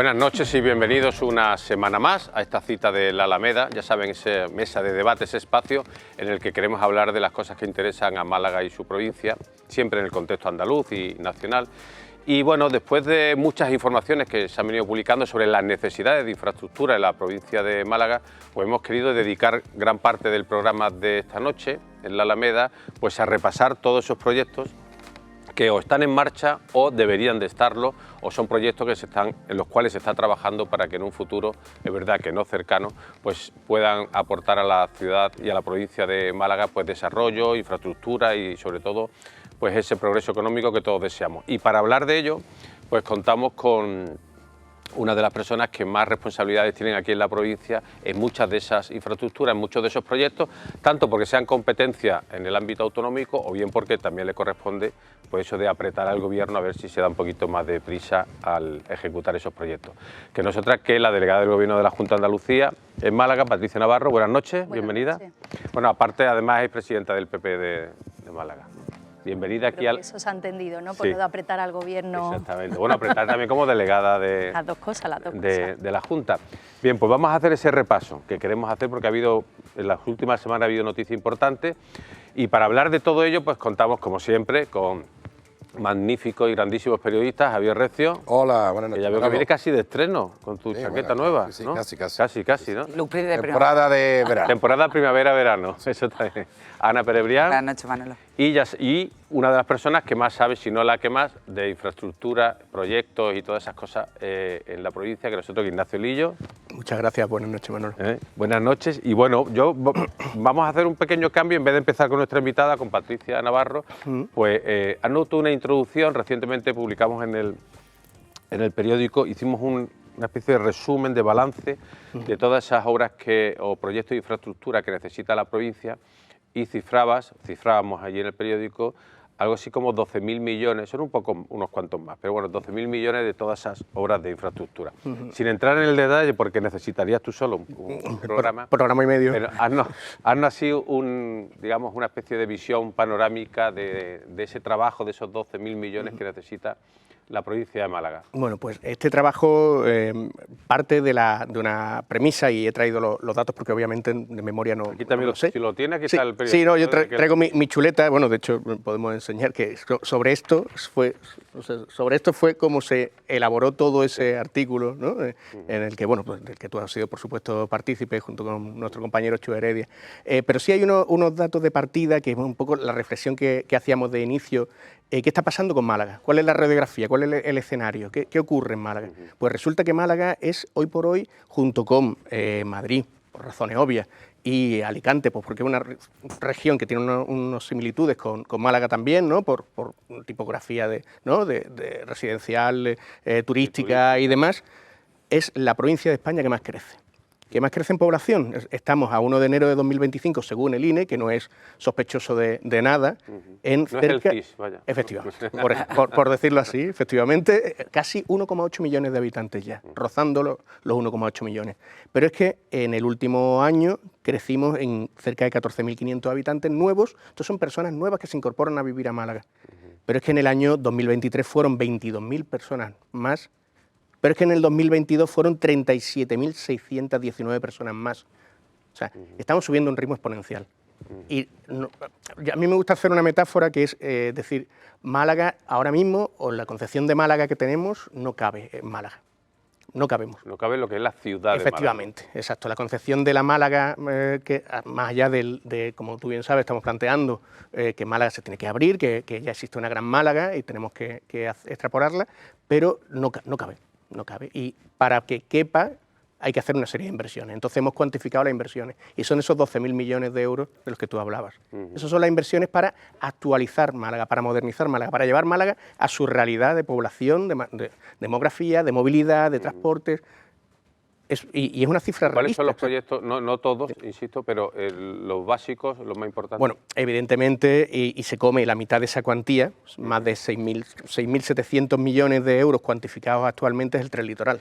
Buenas noches y bienvenidos una semana más a esta cita de la Alameda. Ya saben, esa mesa de debate, ese espacio en el que queremos hablar de las cosas que interesan a Málaga y su provincia, siempre en el contexto andaluz y nacional. Y bueno, después de muchas informaciones que se han venido publicando sobre las necesidades de infraestructura en la provincia de Málaga, pues hemos querido dedicar gran parte del programa de esta noche en la Alameda pues a repasar todos esos proyectos que o están en marcha o deberían de estarlo, o son proyectos en los cuales se está trabajando para que en un futuro, es verdad que no cercano, pues puedan aportar a la ciudad y a la provincia de Málaga pues desarrollo, infraestructura y sobre todo pues ese progreso económico que todos deseamos. Y para hablar de ello, pues contamos con una de las personas que más responsabilidades tienen aquí en la provincia en muchas de esas infraestructuras, en muchos de esos proyectos, tanto porque sean competencia en el ámbito autonómico o bien porque también le corresponde pues eso de apretar al gobierno a ver si se da un poquito más de prisa al ejecutar esos proyectos. Que nosotras, que la delegada del Gobierno de la Junta de Andalucía en Málaga, Patricia Navarro, buenas noches, bienvenida. Noches. Bueno, aparte además es presidenta del PP de Málaga. Bienvenida aquí al... Eso se ha entendido, ¿no? Por Sí. lo de apretar al gobierno. Exactamente. Bueno, apretar también como delegada de... Las dos cosas, las dos cosas. de la Junta. Bien, pues vamos a hacer ese repaso que queremos hacer porque en las últimas semanas ha habido noticias importantes y para hablar de todo ello pues contamos como siempre con magníficos y grandísimos periodistas. Javier Recio. Hola, buenas Que noches. ya veo que viene casi de estreno con tu chaqueta nueva, sí, ¿no? casi. Casi, ¿no? Look de Temporada de verano. Temporada primavera-verano, eso también. Ana Perebrián. Buenas noches, Manolo. Y una de las personas que más sabe, si no la que más, de infraestructura, proyectos y todas esas cosas en la provincia, que nosotros, Ignacio Lillo. Muchas gracias, buenas noches, Manolo. Buenas noches. Y bueno, vamos a hacer un pequeño cambio. En vez de empezar con nuestra invitada, con Patricia Navarro, pues anoto una introducción. Recientemente publicamos en el periódico, hicimos una especie de resumen, de balance de todas esas obras o proyectos de infraestructura que necesita la provincia y cifrábamos allí en el periódico algo así como 12.000 millones, son unos cuantos más, pero bueno, 12.000 millones de todas esas obras de infraestructura. Sin entrar en el detalle, porque necesitarías tú solo un programa. Programa y medio. Pero haznos así digamos, una especie de visión panorámica de ese trabajo, de esos 12.000 millones que necesita la provincia de Málaga. Bueno, pues este trabajo parte de una premisa y he traído los datos porque obviamente de memoria no Aquí también no lo sé. Si lo tiene, aquí Sí, está el periódico. sí, no, yo traigo mi chuleta, bueno, de hecho podemos enseñar que sobre esto fue como se elaboró todo ese artículo, ¿no? En el que, bueno, pues del que tú has sido, por supuesto, partícipe junto con nuestro compañero Chu Heredia. Pero sí hay unos datos de partida que es un poco la reflexión que hacíamos de inicio. ¿Qué está pasando con Málaga? ¿Cuál es la radiografía? ¿Cuál es el escenario? ¿Qué ocurre en Málaga? Pues resulta que Málaga es hoy por hoy, junto con Madrid, por razones obvias, y Alicante, pues porque es una región que tiene unas similitudes con Málaga también, ¿no? Por tipografía de residencial, turística y demás, es la provincia de España que más crece. ¿Qué más crece en población? Estamos a 1 de enero de 2025, según el INE, que no es sospechoso de nada, en No cerca... es el CIS, vaya. Efectivamente, por decirlo así, efectivamente, casi 1,8 millones de habitantes ya, rozando los 1,8 millones. Pero es que en el último año crecimos en cerca de 14.500 habitantes nuevos, estos son personas nuevas que se incorporan a vivir a Málaga. Pero es que en el año 2023 fueron 22.000 personas más. Pero es que en el 2022 fueron 37.619 personas más. O sea, estamos subiendo a un ritmo exponencial. Y a mí me gusta hacer una metáfora que es decir, Málaga ahora mismo, o la concepción de Málaga que tenemos, no cabe en Málaga. No cabemos. No cabe lo que es la ciudad Efectivamente, exacto. La concepción de la Málaga, que más allá de, como tú bien sabes, estamos planteando que Málaga se tiene que abrir, que ya existe una gran Málaga y tenemos que extrapolarla, pero no cabe. No cabe. Y para que quepa hay que hacer una serie de inversiones. Entonces hemos cuantificado las inversiones y son esos 12.000 millones de euros de los que tú hablabas. Esas son las inversiones para actualizar Málaga, para modernizar Málaga, para llevar Málaga a su realidad de población, de demografía, de movilidad, de transportes. Y es una cifra realista. ¿Cuáles son los proyectos? No todos, insisto, pero los básicos, los más importantes. Bueno, evidentemente, y se come la mitad de esa cuantía, más de 6.700 millones de euros cuantificados actualmente, es el tren litoral.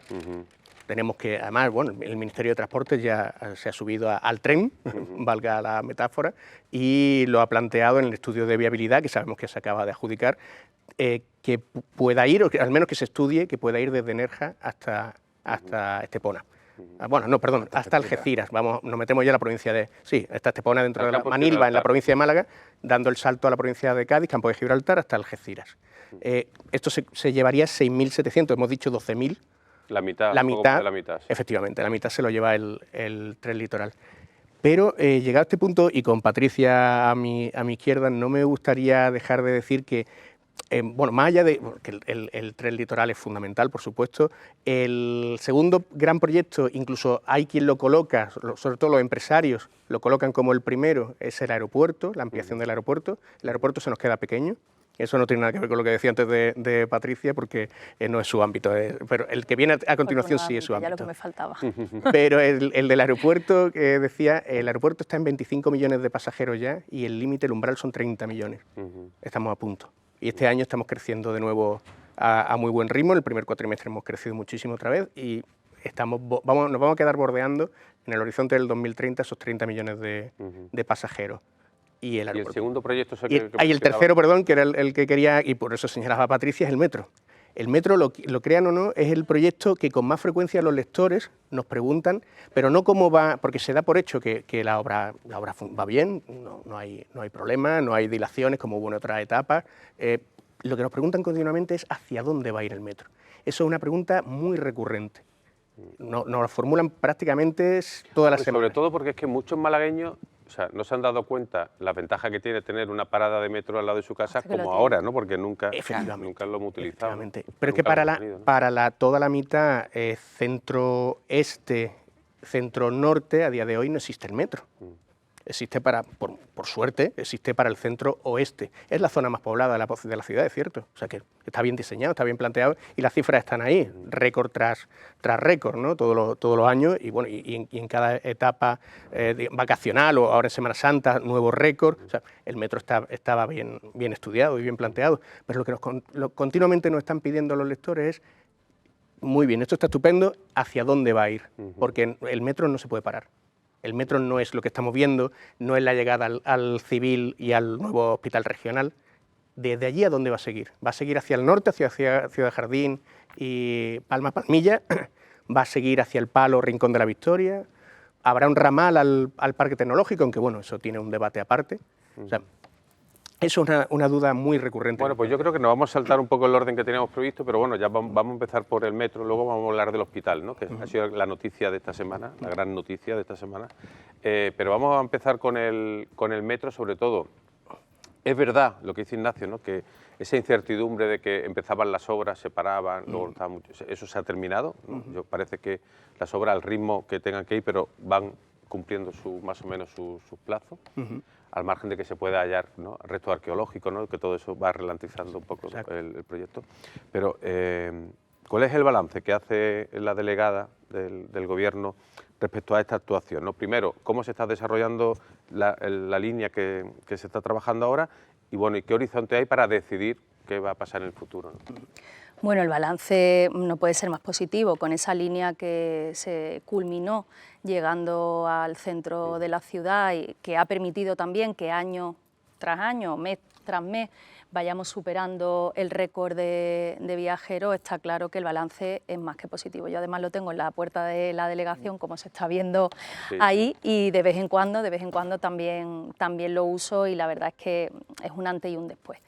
Tenemos que, además, bueno, el Ministerio de Transportes ya se ha subido al tren, valga la metáfora, y lo ha planteado en el estudio de viabilidad, que sabemos que se acaba de adjudicar, que pueda ir, o que, al menos que se estudie, que pueda ir desde Nerja hasta hasta Estepona. Bueno, no, perdón, hasta Algeciras. Vamos, nos metemos ya en la provincia de... Sí, está Estepona dentro de la Manilva, en la provincia de Málaga, dando el salto a la provincia de Cádiz, Campo de Gibraltar, hasta Algeciras. Esto se llevaría 6.700, hemos dicho 12.000. La mitad, de la mitad. Sí. Efectivamente, la mitad se lo lleva el tren litoral. Pero llegado a este punto, y con Patricia a mi izquierda, no me gustaría dejar de decir que, bueno, más allá de que el tren litoral es fundamental, por supuesto, el segundo gran proyecto, incluso hay quien lo coloca, sobre todo los empresarios, lo colocan como el primero, es el aeropuerto, la ampliación del aeropuerto. El aeropuerto se nos queda pequeño. Eso no tiene nada que ver con lo que decía antes de Patricia, porque no es su ámbito, pero el que viene a continuación sí es su ámbito. Ya lo que me faltaba. Pero el del aeropuerto, que decía, el aeropuerto está en 25 millones de pasajeros ya y el límite, el umbral son 30 millones. Estamos a punto. Y este año estamos creciendo de nuevo a muy buen ritmo. En el primer cuatrimestre hemos crecido muchísimo otra vez y nos vamos a quedar bordeando en el horizonte del 2030 esos 30 millones de pasajeros. Y el segundo proyecto es el tercero, perdón, que era el que quería, y por eso señalaba Patricia, es el metro. El metro, lo crean o no, es el proyecto que con más frecuencia los lectores nos preguntan, pero no cómo va, porque se da por hecho que la obra va bien, no hay problema, no hay dilaciones como hubo en otras etapas. Lo que nos preguntan continuamente es hacia dónde va a ir el metro. Eso es una pregunta muy recurrente. Nos la formulan prácticamente todas las semanas. Sobre todo porque es que muchos malagueños, o sea, no se han dado cuenta la ventaja que tiene tener una parada de metro al lado de su casa como ahora, ¿no? Porque nunca lo hemos utilizado. Pero es que para toda la mitad centro-este, centro-norte, a día de hoy no existe el metro. Existe por suerte, existe para el centro-oeste. Es la zona más poblada de la ciudad, es cierto. O sea que está bien diseñado, está bien planteado y las cifras están ahí, récord tras récord, ¿no? Todos los años y bueno, y en cada etapa vacacional o ahora en Semana Santa, nuevo récord. O sea, el metro estaba bien estudiado y bien planteado. Pero lo que continuamente nos están pidiendo los lectores es, muy bien, esto está estupendo, ¿hacia dónde va a ir? Porque el metro no se puede parar. El metro no es lo que estamos viendo, no es la llegada al Civil y al nuevo hospital regional. ¿Desde allí a dónde va a seguir? ¿Va a seguir hacia el norte, hacia Ciudad Jardín y Palma-Palmilla? ¿Va a seguir hacia el Palo, Rincón de la Victoria? ¿Habrá un ramal al Parque Tecnológico? Aunque bueno, eso tiene un debate aparte. O sea, eso es una duda muy recurrente. Bueno, pues yo creo que nos vamos a saltar un poco el orden que teníamos previsto, pero bueno, ya vamos a empezar por el metro, luego vamos a hablar del hospital, ¿no? Que ha sido la noticia de esta semana, la gran noticia de esta semana. Pero vamos a empezar con el metro, sobre todo. Es verdad lo que dice Ignacio, ¿no? Que esa incertidumbre de que empezaban las obras, se paraban, luego estaba mucho, eso se ha terminado, ¿no? Yo parece que las obras al ritmo que tengan que ir, pero van cumpliendo más o menos sus plazos. Al margen de que se pueda hallar, ¿no?, resto arqueológico, ¿no?, que todo eso va ralentizando un poco el proyecto. Pero, ¿cuál es el balance que hace la delegada del Gobierno respecto a esta actuación, ¿no? Primero, ¿cómo se está desarrollando la línea que se está trabajando ahora? Y bueno, ¿y qué horizonte hay para decidir qué va a pasar en el futuro, ¿no? Bueno, el balance no puede ser más positivo. Con esa línea que se culminó llegando al centro de la ciudad y que ha permitido también que año tras año, mes tras mes, vayamos superando el récord de viajeros, está claro que el balance es más que positivo. Yo además lo tengo en la puerta de la delegación, como se está viendo ahí, y de vez en cuando también lo uso y la verdad es que es un antes y un después.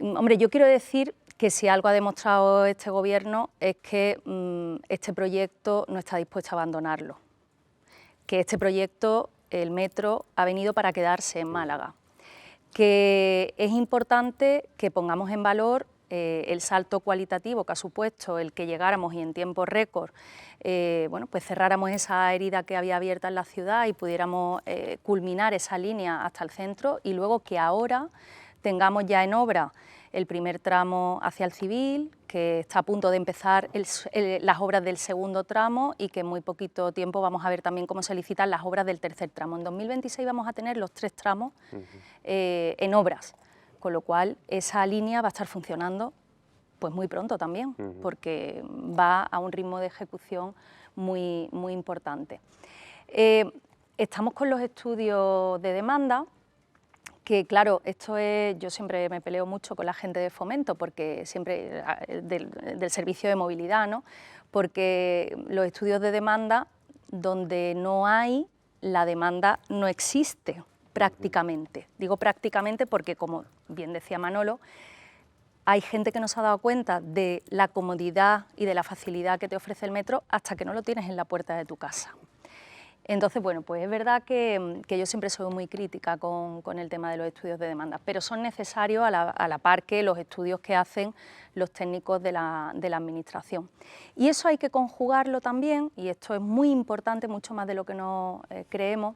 Hombre, yo quiero decir que si algo ha demostrado este Gobierno es que este proyecto no está dispuesto a abandonarlo, que este proyecto, el metro, ha venido para quedarse en Málaga, que es importante que pongamos en valor el salto cualitativo que ha supuesto el que llegáramos y en tiempo récord bueno, pues cerráramos esa herida que había abierta en la ciudad y pudiéramos culminar esa línea hasta el centro, y luego que ahora tengamos ya en obra el primer tramo hacia el Civil, que está a punto de empezar las obras del segundo tramo y que en muy poquito tiempo vamos a ver también cómo se licitan las obras del tercer tramo. En 2026 vamos a tener los 3 tramos en obras, con lo cual esa línea va a estar funcionando pues muy pronto también, porque va a un ritmo de ejecución muy importante. Estamos con los estudios de demanda, que claro, esto es, yo siempre me peleo mucho con la gente de Fomento, porque siempre del servicio de movilidad, ¿no? porque los estudios de demanda, donde no hay, la demanda no existe prácticamente. Digo prácticamente porque, como bien decía Manolo, hay gente que no se ha dado cuenta de la comodidad y de la facilidad que te ofrece el metro hasta que no lo tienes en la puerta de tu casa. Entonces, bueno, pues es verdad que yo siempre soy muy crítica con el tema de los estudios de demanda, pero son necesarios a la par que los estudios que hacen los técnicos de la Administración. Y eso hay que conjugarlo también, y esto es muy importante, mucho más de lo que nos creemos,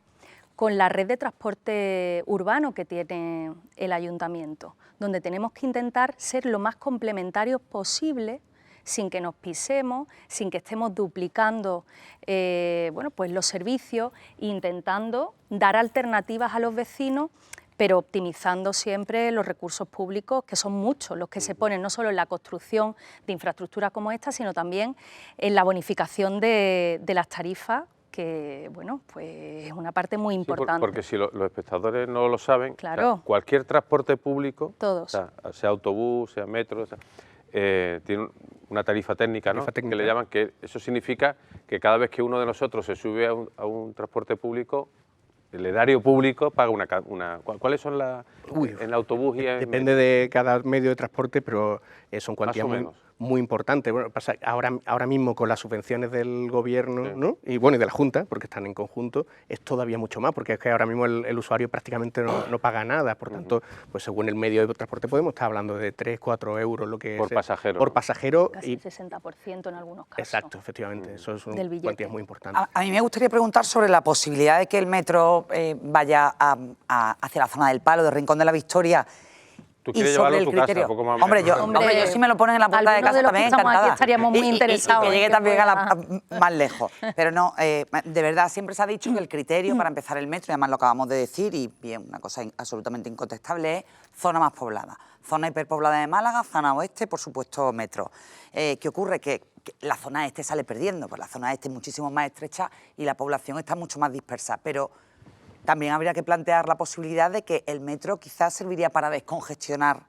con la red de transporte urbano que tiene el Ayuntamiento, donde tenemos que intentar ser lo más complementarios posible, sin que nos pisemos, sin que estemos duplicando bueno, pues los servicios, intentando dar alternativas a los vecinos, pero optimizando siempre los recursos públicos, que son muchos los que se ponen no solo en la construcción de infraestructuras como esta, sino también en la bonificación de las tarifas, que bueno, pues es una parte muy importante. Sí, porque si los espectadores no lo saben, claro, o sea, cualquier transporte público, todos, sea autobús, sea metro, tiene una tarifa técnica, ¿no? Que le llaman, que eso significa que cada vez que uno de nosotros se sube a un transporte público, el erario público paga una ¿cuáles son las en el autobús y en depende de cada medio de transporte, pero son cuantías muy importantes. Bueno, pasa ahora mismo con las subvenciones del gobierno, sí, ¿no? Y bueno, y de la Junta, porque están en conjunto, es todavía mucho más, porque es que ahora mismo el usuario prácticamente no paga nada, por tanto, pues según el medio de transporte podemos estar hablando de 3, 4 euros lo que por pasajero. Por pasajero. Casi 60% en algunos casos. Exacto, efectivamente, eso son cuantías muy importantes. A mí me gustaría preguntar sobre la posibilidad de que el metro vaya hacia la zona del Palo, del Rincón de la Victoria. Tú quieres llevarlo a tu casa, poco más. Hombre, yo si me lo ponen en la puerta de casa también encantada. Aquí estaríamos muy interesados. Y que llegue también más lejos. Pero no, de verdad, siempre se ha dicho que el criterio para empezar el metro, y además lo acabamos de decir, y bien, una cosa absolutamente incontestable, es zona más poblada. Zona hiperpoblada de Málaga, zona oeste, por supuesto, metro. ¿Qué ocurre? Que la zona este sale perdiendo, pues la zona este es muchísimo más estrecha y la población está mucho más dispersa, pero también habría que plantear la posibilidad de que el metro quizás serviría para descongestionar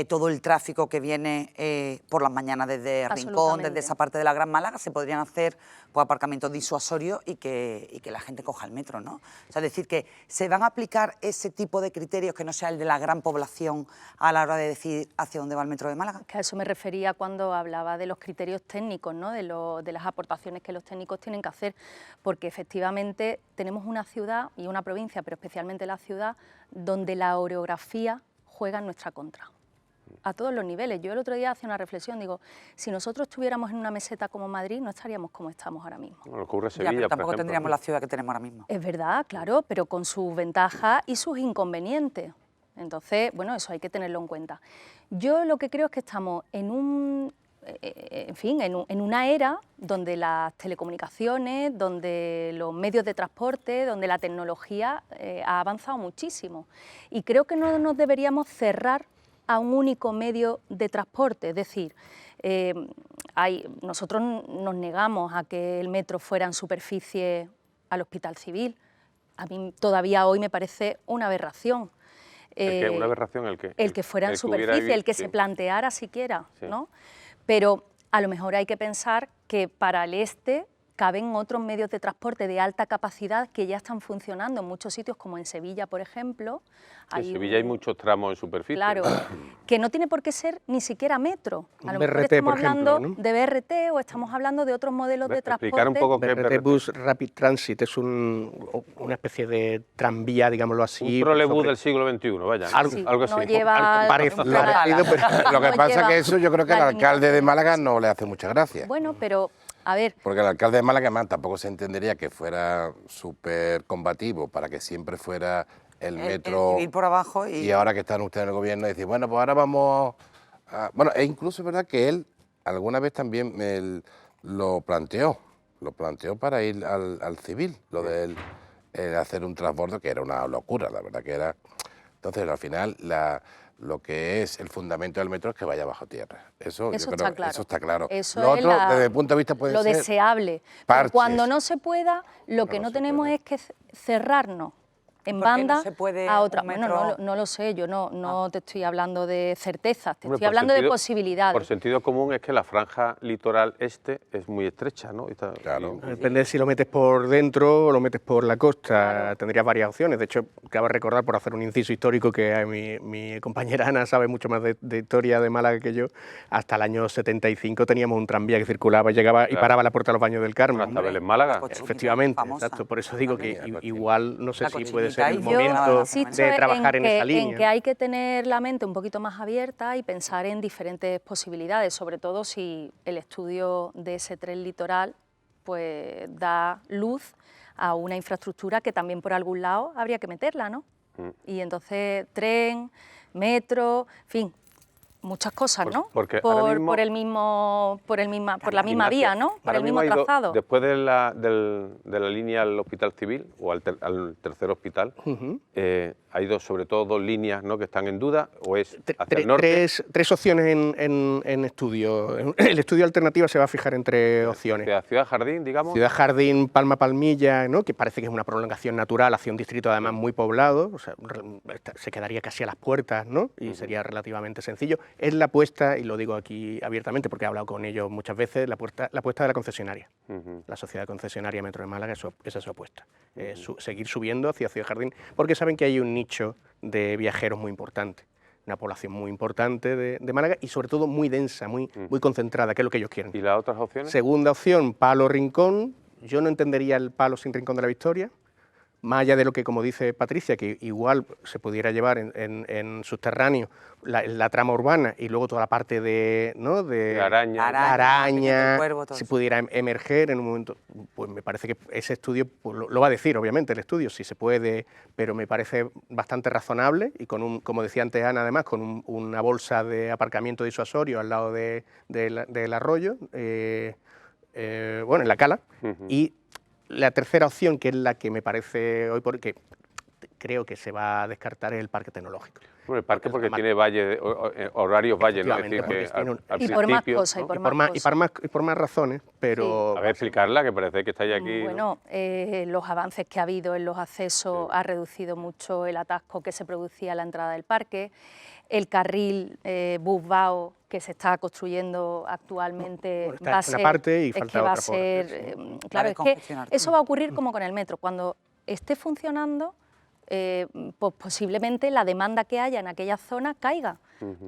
todo el tráfico que viene por las mañanas desde Rincón, desde esa parte de la Gran Málaga. Se podrían hacer pues, aparcamientos disuasorios y que la gente coja el metro, ¿no? O sea, es decir, que se van a aplicar ese tipo de criterios que no sea el de la gran población a la hora de decidir hacia dónde va el metro de Málaga. Que a eso me refería cuando hablaba de los criterios técnicos, ¿no? de las aportaciones que los técnicos tienen que hacer, porque efectivamente tenemos una ciudad y una provincia, pero especialmente la ciudad, donde la orografía juega en nuestra contra. A todos los niveles. Yo el otro día hacía una reflexión, digo, si nosotros estuviéramos en una meseta como Madrid, no estaríamos como estamos ahora mismo. Bueno, ocurre Sevilla, pero tampoco por ejemplo, tendríamos la ciudad que tenemos ahora mismo. Es verdad, claro, pero con sus ventajas y sus inconvenientes. Entonces, bueno, eso hay que tenerlo en cuenta. Yo lo que creo es que estamos en una era donde las telecomunicaciones, donde los medios de transporte, donde la tecnología ha avanzado muchísimo. Y creo que no nos deberíamos cerrar a un único medio de transporte, es decir, nosotros nos negamos a que el metro fuera en superficie al Hospital Civil. A mí todavía hoy me parece una aberración. ¿Una aberración el qué? El que fuera en superficie, el que se planteara siquiera, sí, ¿no? Pero a lo mejor hay que pensar que para el este caben otros medios de transporte de alta capacidad que ya están funcionando en muchos sitios, como en Sevilla, por ejemplo. En Sevilla hay muchos tramos en superficie. Claro, que no tiene por qué ser ni siquiera metro. A lo mejor BRT, estamos por ejemplo, hablando, ¿no?, de BRT o estamos hablando de otros modelos de transporte. Explicar un poco qué es BRT, Bus Rapid Transit, es una especie de tranvía, digámoslo así. Un trolebús del siglo XXI, vaya. Algo no así. lleva Parecido, pero lo que no pasa es lleva que eso yo creo que al alcalde de Málaga no le hace mucha gracia. Bueno, pero a ver. Porque el alcalde de Málaga además tampoco se entendería que fuera súper combativo para que siempre fuera el metro ir por abajo y ahora que están ustedes en el gobierno decir, bueno, pues ahora vamos a... Bueno, e incluso es verdad que él alguna vez también lo planteó para ir al civil, lo de hacer un transbordo, que era una locura, la verdad que era... Entonces, al final, lo que es el fundamento del metro es que vaya bajo tierra. Eso está claro. Eso lo es otro, desde el punto de vista, puede lo ser deseable. Pero cuando no se pueda, lo que no tenemos es que cerrarnos en ¿Por qué no banda se puede a otra. un Bueno, metro? no lo sé, yo no te estoy hablando de certezas, te Hombre, estoy por hablando de sentido- posibilidades. Por sentido común es que la franja litoral este es muy estrecha, ¿no? Claro. Depende de si lo metes por dentro o lo metes por la costa, tendrías varias opciones. De hecho, cabe recordar, por hacer un inciso histórico, que mi compañera Ana sabe mucho más de historia de Málaga que yo. Hasta el año 75 teníamos un tranvía que circulaba, llegaba y Claro. paraba a la Puerta de los Baños del Carmen. Hasta Vélez Málaga. Efectivamente, famosa. exacto. Por eso digo que Cochinilla. igual no sé La si puede ser el cochinita y yo momento insisto de trabajar en esa en línea. que hay que tener la mente un poquito más abierta y pensar en diferentes posibilidades, sobre todo si el estudio de ese tren litoral pues da luz a una infraestructura que también por algún lado habría que meterla, ¿no? Y entonces tren, metro, en fin, muchas cosas, ¿no? Porque ahora mismo- por la misma vía, ¿no? Por Ahora el mismo ha ido, trazado. después de la línea al Hospital Civil o al tercer hospital, ha ido sobre todo 2 líneas, ¿no?, que están en duda, o es hacia el norte. Tres opciones en estudio. El estudio alternativo se va a fijar en 3 opciones. Hacia Ciudad Jardín, digamos. Ciudad Jardín, Palma Palmilla, ¿no?, que parece que es una prolongación natural hacia un distrito además muy poblado, o sea, se quedaría casi a las puertas, ¿no?, y sería relativamente sencillo. Es la apuesta, y lo digo aquí abiertamente porque he hablado con ellos muchas veces, la apuesta de la concesionaria. La Sociedad Concesionaria Metro de Málaga, esa es su apuesta. Seguir subiendo hacia Ciudad Jardín, porque saben que hay un nicho de viajeros muy importante. Una población muy importante de Málaga y sobre todo muy densa, muy concentrada, que es lo que ellos quieren. ¿Y las otras opciones? Segunda opción, Palo Rincón. Yo no entendería el Palo sin Rincón de la Victoria, más allá de lo que, como dice Patricia, que igual se pudiera llevar en subterráneo la trama urbana y luego toda la parte de, ¿no?, de La Araña. Araña, araña, del Cuervo, todo si eso. pudiera emerger en un momento, pues me parece que ese estudio pues, lo va a decir, obviamente, el estudio, si se puede, pero me parece bastante razonable y con como decía antes Ana, además, con una bolsa de aparcamiento disuasorio al lado del arroyo, bueno, en la cala, y la tercera opción, que es la que me parece hoy, porque creo que se va a descartar, es el parque tecnológico. Bueno, el parque porque tiene horarios valles, ¿no? Es decir, Efectivamente, que porque tiene al Y por más principio, cosas, ¿no? y por más cosas. Por más razones, pero... A ver, explicarla, que parece que estáis aquí. ¿no? Bueno, los avances que ha habido en los accesos ha reducido mucho el atasco que se producía a la entrada del parque. El carril Bus-Vao que se está construyendo actualmente Bueno, está va a hecho una ser... parte y es falta que va a otra por ser... hacer, claro, es que congestionar eso todo. va a ocurrir como con el metro. Cuando esté funcionando, pues posiblemente la demanda que haya en aquella zona caiga,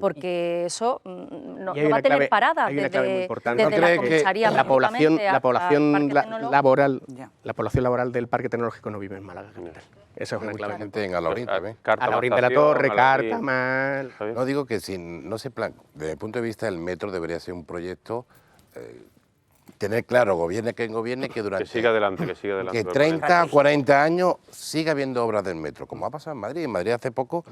porque eso no Y hay va una a tener clave- paradas hay una clave muy desde, importante. desde ¿No la cree que comisaría la población, prácticamente hasta el parque tecnológico. laboral, Ya. la población laboral del parque tecnológico no vive en Málaga capital. Esa es una Mucha clave. gente en Alaurín también. A la orilla de la Torre, Cártama... No digo que si no se plan, desde mi punto de vista el metro debería ser un proyecto, tener claro, gobierne quien gobierne, que durante Que siga adelante, que siga adelante. que 30 o 40 años siga habiendo obras del metro, como ha pasado en Madrid. En Madrid hace poco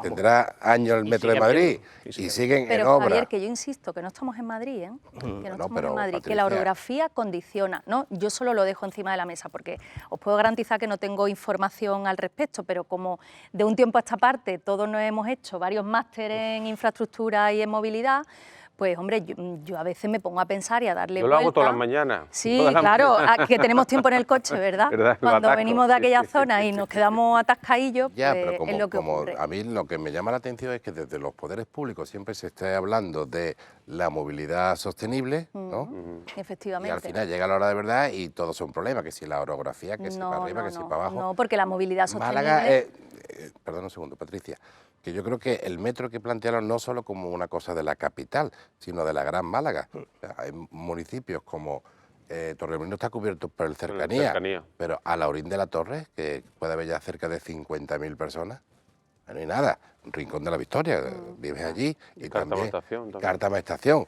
tendrá años el Y metro de sigue Madrid habiendo, y y sigue siguen en Pero obra. Javier, que yo insisto, que no estamos en Madrid, ¿eh? Que no estamos pero, en Madrid, que Patricia. la orografía condiciona, ¿no? Yo solo lo dejo encima de la mesa porque os puedo garantizar que no tengo información al respecto, pero como de un tiempo a esta parte todos nos hemos hecho varios másteres en infraestructura y en movilidad, pues hombre, yo a veces me pongo a pensar y a darle Yo lo hago vuelta. todas las mañanas. Sí, Todas las claro, mañanas. que tenemos tiempo en el coche, ¿verdad? ¿Verdad? Los Cuando atascos, venimos de sí, aquella sí, zona sí, y sí, nos sí. quedamos atascadillos, Ya, pues pero es lo que como ocurre. a mí lo que me llama la atención es que desde los poderes públicos siempre se está hablando de la movilidad sostenible, ¿no? Y Efectivamente. al final llega la hora de verdad y todos son problemas, que si la orografía, que si para arriba, que si para abajo. No, porque la movilidad sostenible... Málaga, perdón un segundo, Patricia, que yo creo que el metro que plantearon no solo como una cosa de la capital, sino de la Gran Málaga. O sea, hay municipios como Torremolinos está cubierto por el cercanía, pero a Laurín de la Torre, que puede haber ya cerca de 50.000 personas, no hay nada. Rincón de la Victoria, vives allí, y Cártama también Estación también. Cártama Estación.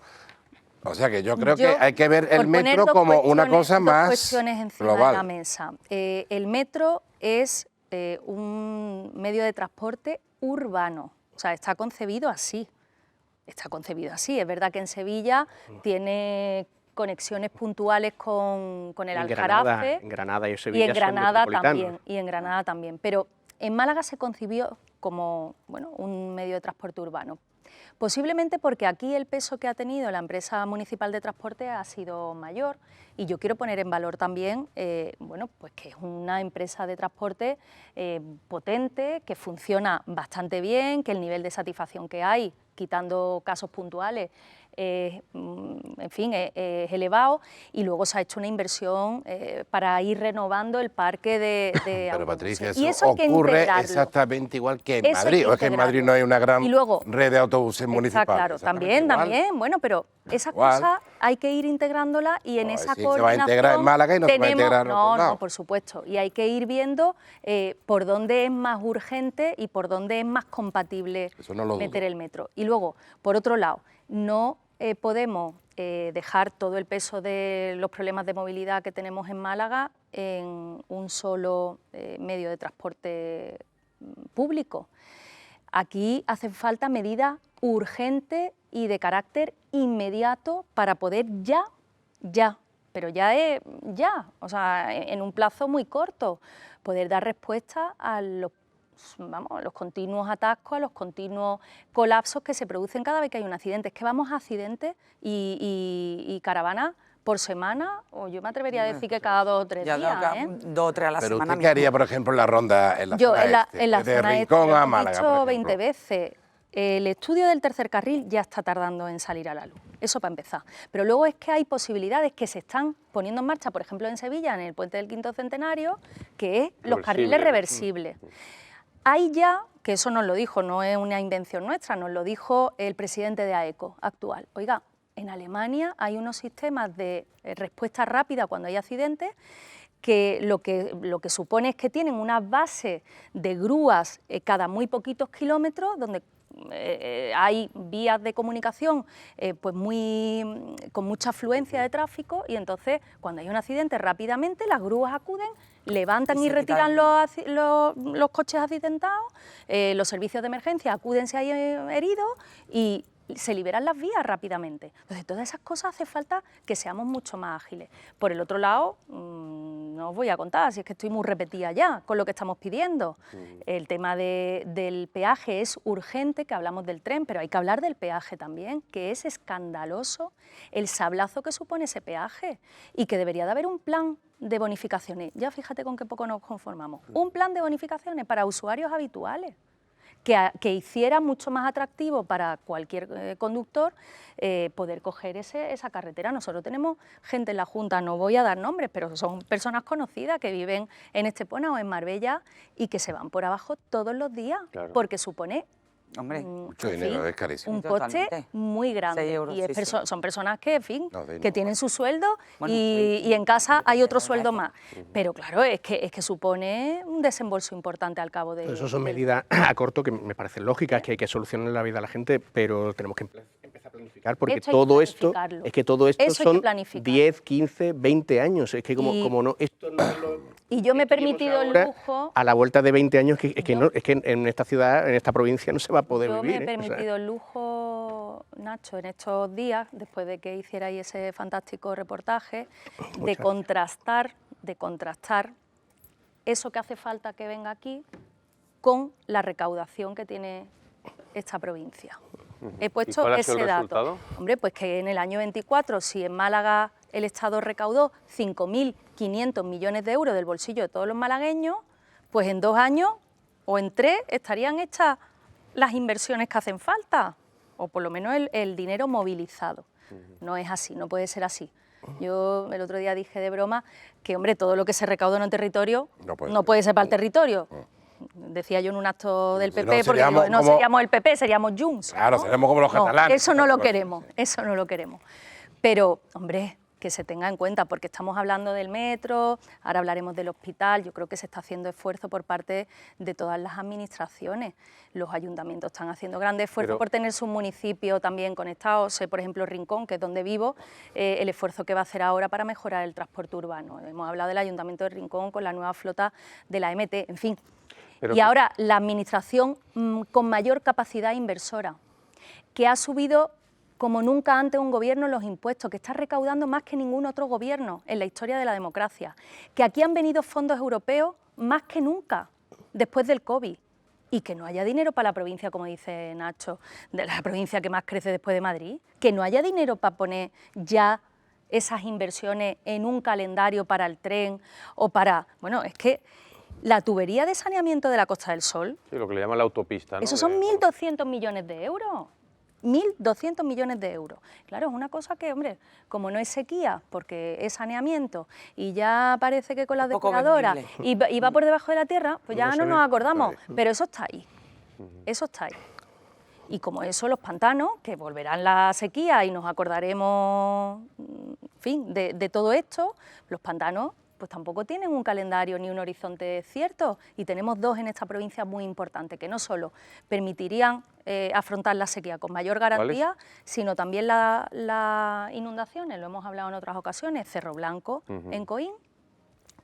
O sea que yo creo que Yo, hay que ver por el poner metro dos como una cuestiones- cosa dos más cuestiones encima global. de la mesa. El metro es un medio de transporte urbano, o sea, está concebido así. Está concebido así. Es verdad que en Sevilla tiene conexiones puntuales con el Aljarafe. En Granada y Y Sevilla en son Granada metropolitanos. también, y en Granada también. Pero en Málaga se concibió como bueno, un medio de transporte urbano. Posiblemente porque aquí el peso que ha tenido la empresa municipal de transporte ha sido mayor, y yo quiero poner en valor también bueno, pues que es una empresa de transporte potente, que funciona bastante bien, que el nivel de satisfacción que hay, quitando casos puntuales, en fin, es elevado, y luego se ha hecho una inversión para ir renovando el parque de Pero autobuses. Patricia, Y eso hay que ocurre integrarlo. exactamente igual que en Eso hay Madrid, que o es que en Madrid no hay una gran Y luego, red de autobuses municipales. Está claro, Exactamente también, bueno, pero esas Igual. cosas hay que ir integrándolas, y en No, esa sí, se va a coordinación integrar en Málaga y no se va a tenemos, integrar en otro lado. no, por supuesto, y hay que ir viendo por dónde es más urgente y por dónde es más compatible Eso no lo meter dudo. el metro. Y luego, por otro lado, no podemos dejar todo el peso de los problemas de movilidad que tenemos en Málaga en un solo medio de transporte público. Aquí hacen falta medidas urgentes y de carácter inmediato para poder pero ya es ya, o sea, en un plazo muy corto, poder dar respuesta a los continuos atascos, a los continuos colapsos que se producen cada vez que hay un accidente. Es que vamos a accidentes y caravanas por semana, o yo me atrevería a decir que cada 2 o 3 Ya días. tengo 2 o 3 a la Pero semana. ¿usted qué haría, por ejemplo, en la ronda en la Yo zona en la este, de zona Rincón lo a hemos Málaga, dicho por ejemplo? 20 veces. El estudio del tercer carril ya está tardando en salir a la luz, eso para empezar. Pero luego es que hay posibilidades que se están poniendo en marcha, por ejemplo en Sevilla, en el puente del Quinto Centenario, que es los carriles reversibles. Hay ya, que eso nos lo dijo, no es una invención nuestra, nos lo dijo el presidente de AECO actual. Oiga, en Alemania hay unos sistemas de respuesta rápida cuando hay accidentes, que lo que supone es que tienen una base de grúas cada muy poquitos kilómetros, donde hay vías de comunicación pues con mucha afluencia de tráfico, y entonces cuando hay un accidente rápidamente las grúas acuden, levantan y retiran los coches accidentados, los servicios de emergencia acuden si hay heridos y se liberan las vías rápidamente. Entonces, todas esas cosas hace falta que seamos mucho más ágiles. Por el otro lado, no os voy a contar, si es que estoy muy repetida ya con lo que estamos pidiendo. El tema del peaje es urgente, que hablamos del tren, pero hay que hablar del peaje también, que es escandaloso el sablazo que supone ese peaje, y que debería de haber un plan de bonificaciones. Ya fíjate con qué poco nos conformamos. Un plan de bonificaciones para usuarios habituales, que hiciera mucho más atractivo para cualquier conductor poder coger esa carretera. Nosotros tenemos gente en la Junta, no voy a dar nombres, pero son personas conocidas que viven en Estepona o en Marbella y que se van por abajo todos los días, Claro. porque supone Mucho dinero, es carísimo. un coste Totalmente. muy grande. 6 euros, y sí, sí. son personas que, en fin, No, que tienen su sueldo, Bueno, y en casa hay otro sueldo más. Pero claro, es que supone un desembolso importante al cabo de... Eso son medidas a corto que me parecen lógicas, que hay que solucionar la vida a la gente, pero tenemos que empezar a planificar, porque Esto hay que todo esto, planificarlo. es que todo esto Eso hay que son planificar. 10, 15, 20 años. Es que Y- como no, esto no es lo... Y yo me he esto llevamos permitido el ahora, lujo... A la vuelta de 20 años, es que en esta ciudad, en esta provincia, no se va a poder Yo vivir. me he ¿eh? O sea, permitido el lujo, Nacho, en estos días, después de que hicierais ese fantástico reportaje, de contrastar eso que hace falta que venga aquí con la recaudación que tiene esta provincia. He puesto cuál ha sido ese el dato. resultado? Hombre, pues que en el año 24, si en Málaga el Estado recaudó 5.500 millones de euros del bolsillo de todos los malagueños, pues en 2 años o en 3 estarían hechas las inversiones que hacen falta, o por lo menos el dinero movilizado. No es así, no puede ser así. Yo el otro día dije de broma que, hombre, todo lo que se recauda en un territorio no puede ser para el territorio. Decía yo en un acto del Si PP, no, porque seríamos digo, no como- seríamos el PP, seríamos Junts. Claro, ¿no? seremos como los No, catalanes. eso no lo queremos, eso no lo queremos. Pero, hombre, que se tenga en cuenta, porque estamos hablando del metro, ahora hablaremos del hospital, yo creo que se está haciendo esfuerzo por parte de todas las administraciones. Los ayuntamientos están haciendo grandes esfuerzos Pero- por tener su municipio también conectado. Sé, por ejemplo, Rincón, que es donde vivo, el esfuerzo que va a hacer ahora para mejorar el transporte urbano. Hemos hablado del Ayuntamiento de Rincón con la nueva flota de la MT, en fin. Pero Y que- ahora la administración con mayor capacidad inversora, que ha subido como nunca antes un gobierno los impuestos, que está recaudando más que ningún otro gobierno en la historia de la democracia, que aquí han venido fondos europeos más que nunca después del COVID, y que no haya dinero para la provincia, como dice Nacho, de la provincia que más crece después de Madrid, que no haya dinero para poner ya esas inversiones en un calendario para el tren o para... Bueno, es que la tubería de saneamiento de la Costa del Sol... Sí, lo que le llaman la autopista, ¿no? Esos son 1.200 millones de euros. 1.200 millones de euros. Claro, es una cosa que, hombre, como no es sequía, porque es saneamiento, y ya parece que con la depuradora y va por debajo de la tierra, pues ya no nos acordamos, pero eso está ahí, eso está ahí. Y como eso, los pantanos, que volverán la sequía y nos acordaremos, en fin, de todo esto, los pantanos pues tampoco tienen un calendario ni un horizonte cierto, y tenemos dos en esta provincia muy importantes, que no solo permitirían afrontar la sequía con mayor garantía, sino también las inundaciones, lo hemos hablado en otras ocasiones, Cerro Blanco en Coín,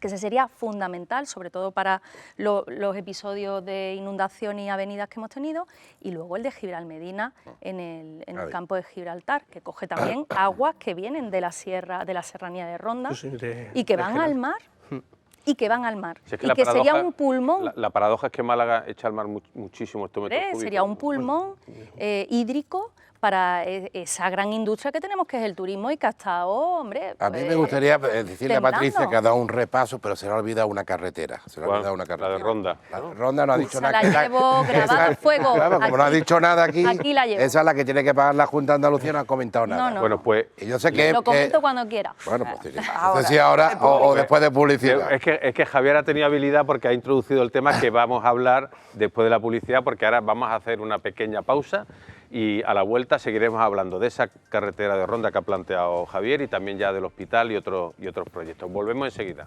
que ese sería fundamental, sobre todo para los episodios de inundación y avenidas que hemos tenido, y luego el de Gibralmedina en el campo de Gibraltar, que coge también aguas que vienen de la serranía de Ronda y que van al mar. Y que van al mar. Si es y que sería un pulmón. La paradoja es que Málaga echa al mar muchísimo hectómetros cúbicos. Sería un pulmón hídrico para esa gran industria que tenemos, que es el turismo, y que ha estado, hombre... A mí me gustaría decirle a Patricia que ha dado un repaso, pero se le ha olvidado una carretera. Se le ha olvidado una carretera. La de Ronda. La de Ronda no ha dicho nada. La llevo grabada a fuego. Claro, como no ha dicho nada aquí, la llevo. esa es la que tiene que pagar la Junta de Andalucía, no ha comentado nada. No. Bueno, pues... Y yo sé que... Lo comento cuando quiera. Bueno, pues no sé si ahora o después de publicidad. Es que Javier ha tenido habilidad porque ha introducido el tema que vamos a hablar después de la publicidad, porque ahora vamos a hacer una pequeña pausa y a la vuelta seguiremos hablando de esa carretera de Ronda que ha planteado Javier y también ya del hospital y otros proyectos. Volvemos enseguida.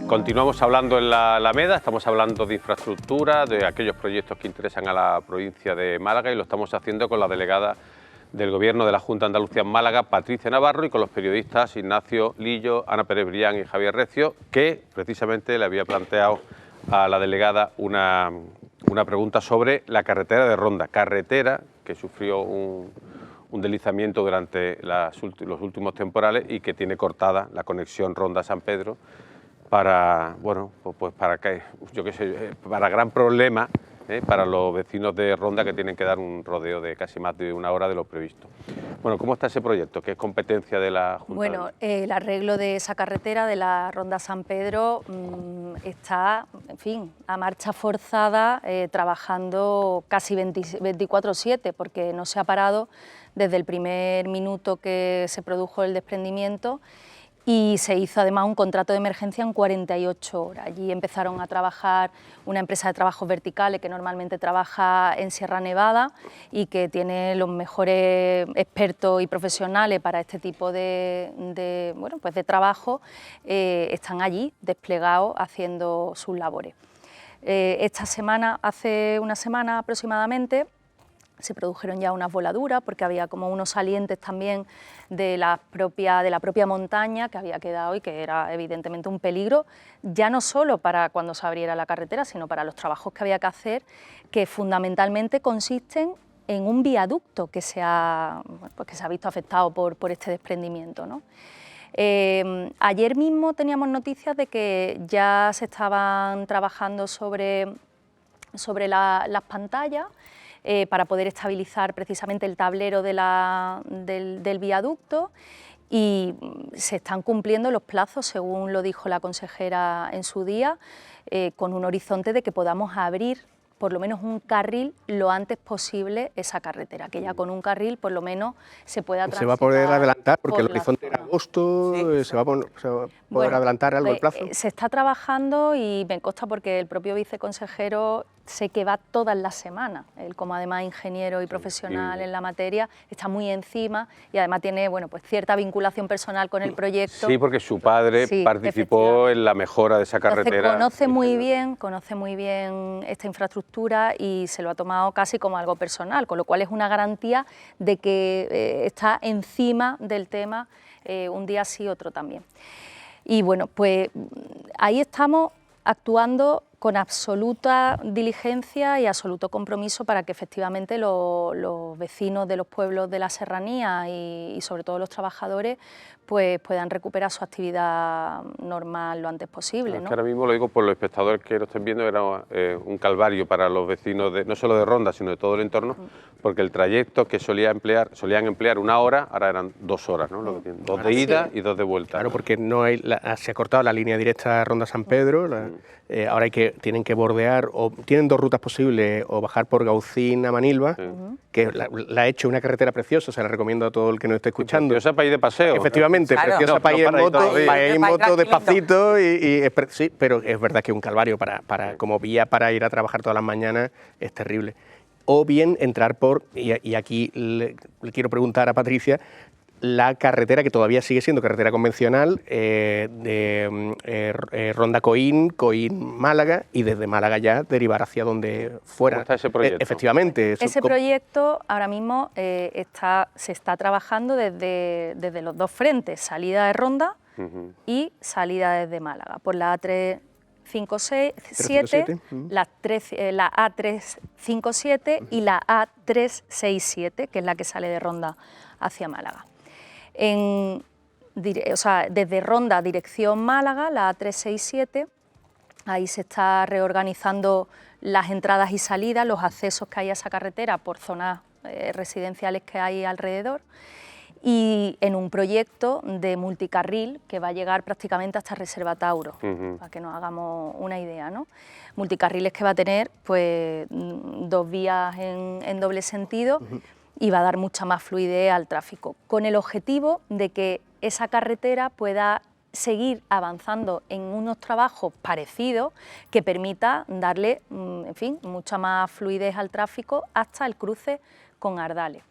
Continuamos hablando en la Alameda, estamos hablando de infraestructura, de aquellos proyectos que interesan a la provincia de Málaga, y lo estamos haciendo con la delegada del Gobierno de la Junta de Andalucía en Málaga, Patricia Navarro, y con los periodistas Ignacio Lillo, Ana Pérez Brián y Javier Recio, que precisamente le había planteado a la delegada una pregunta sobre la carretera de Ronda, carretera que sufrió un deslizamiento durante los últimos temporales y que tiene cortada la conexión Ronda-San Pedro, para, bueno, pues para que, yo qué sé, para gran problema para los vecinos de Ronda, que tienen que dar un rodeo de casi más de una hora de lo previsto. Bueno, ¿cómo está ese proyecto? ¿Qué es competencia de la Junta? Bueno, el arreglo de esa carretera de la Ronda San Pedro está, en fin, a marcha forzada, trabajando casi 24/7, porque no se ha parado desde el primer minuto que se produjo el desprendimiento. Y se hizo además un contrato de emergencia en 48 horas. Allí empezaron a trabajar una empresa de trabajos verticales que normalmente trabaja en Sierra Nevada y que tiene los mejores expertos y profesionales para este tipo de trabajo. Están allí desplegados haciendo sus labores. Esta semana, hace una semana aproximadamente, se produjeron ya unas voladuras porque había como unos salientes también de la propia montaña que había quedado y que era evidentemente un peligro, ya no solo para cuando se abriera la carretera, sino para los trabajos que había que hacer, que fundamentalmente consisten en un viaducto que se ha visto afectado por este desprendimiento, ¿no? Ayer mismo teníamos noticias de que ya se estaban trabajando sobre las pantallas, para poder estabilizar precisamente el tablero del viaducto, y se están cumpliendo los plazos, según lo dijo la consejera en su día, con un horizonte de que podamos abrir por lo menos un carril lo antes posible esa carretera, que ya con un carril por lo menos se pueda transitar. Se va a poder adelantar, porque el horizonte era agosto, sí. se va a poder adelantar algo el plazo. Se está trabajando y me consta porque el propio viceconsejero sé que va todas las semanas. Él, como además ingeniero y profesional en la materia, está muy encima y además tiene pues cierta vinculación personal con el proyecto. Sí, porque su padre participó en la mejora de esa carretera. Entonces, conoce muy bien esta infraestructura y se lo ha tomado casi como algo personal, con lo cual es una garantía de que está encima del tema un día sí, otro también. Y bueno, pues ahí estamos actuando con absoluta diligencia y absoluto compromiso para que efectivamente los vecinos de los pueblos de la serranía y sobre todo los trabajadores pues puedan recuperar su actividad normal lo antes posible, Es ¿no? que ahora mismo lo digo por los espectadores que lo estén viendo, era un calvario para los vecinos, no solo de Ronda, sino de todo el entorno, porque el trayecto que solían emplear 1 hora, ahora eran 2 horas, ¿no? Lo que tienen, 2 de ida y 2 de vuelta. Claro, ¿no? porque no hay se ha cortado la línea directa Ronda-San Pedro, ahora tienen que bordear, o tienen 2 rutas posibles, o bajar por Gaucín a Manilva, que la ha hecho una carretera preciosa, se la recomiendo a todo el que nos esté escuchando. Preciosa para ir de paseo. Efectivamente, Claro. preciosa No, para ir en para ir moto, todavía. para ir en Para ir moto tranquilito. despacito, sí, pero es verdad que es un calvario como vía para ir a trabajar todas las mañanas, es terrible. O bien entrar y aquí le quiero preguntar a Patricia, la carretera que todavía sigue siendo carretera convencional de Ronda Coín, Málaga, y desde Málaga ya derivar hacia donde fuera. ¿Cómo está ese proyecto? Efectivamente. Ese proyecto ahora mismo se está trabajando desde los 2 frentes, salida de Ronda y salida desde Málaga, por la A357, la A357 y la A367, que es la que sale de Ronda hacia Málaga. Desde Ronda dirección Málaga, la A367, ahí se está reorganizando las entradas y salidas, los accesos que hay a esa carretera por zonas residenciales que hay alrededor, y en un proyecto de multicarril que va a llegar prácticamente hasta Reserva Tauro, para que nos hagamos una idea, ¿no? Multicarriles que va a tener pues 2 vías en doble sentido y va a dar mucha más fluidez al tráfico, con el objetivo de que esa carretera pueda seguir avanzando en unos trabajos parecidos que permita darle, en fin, mucha más fluidez al tráfico hasta el cruce con Ardales.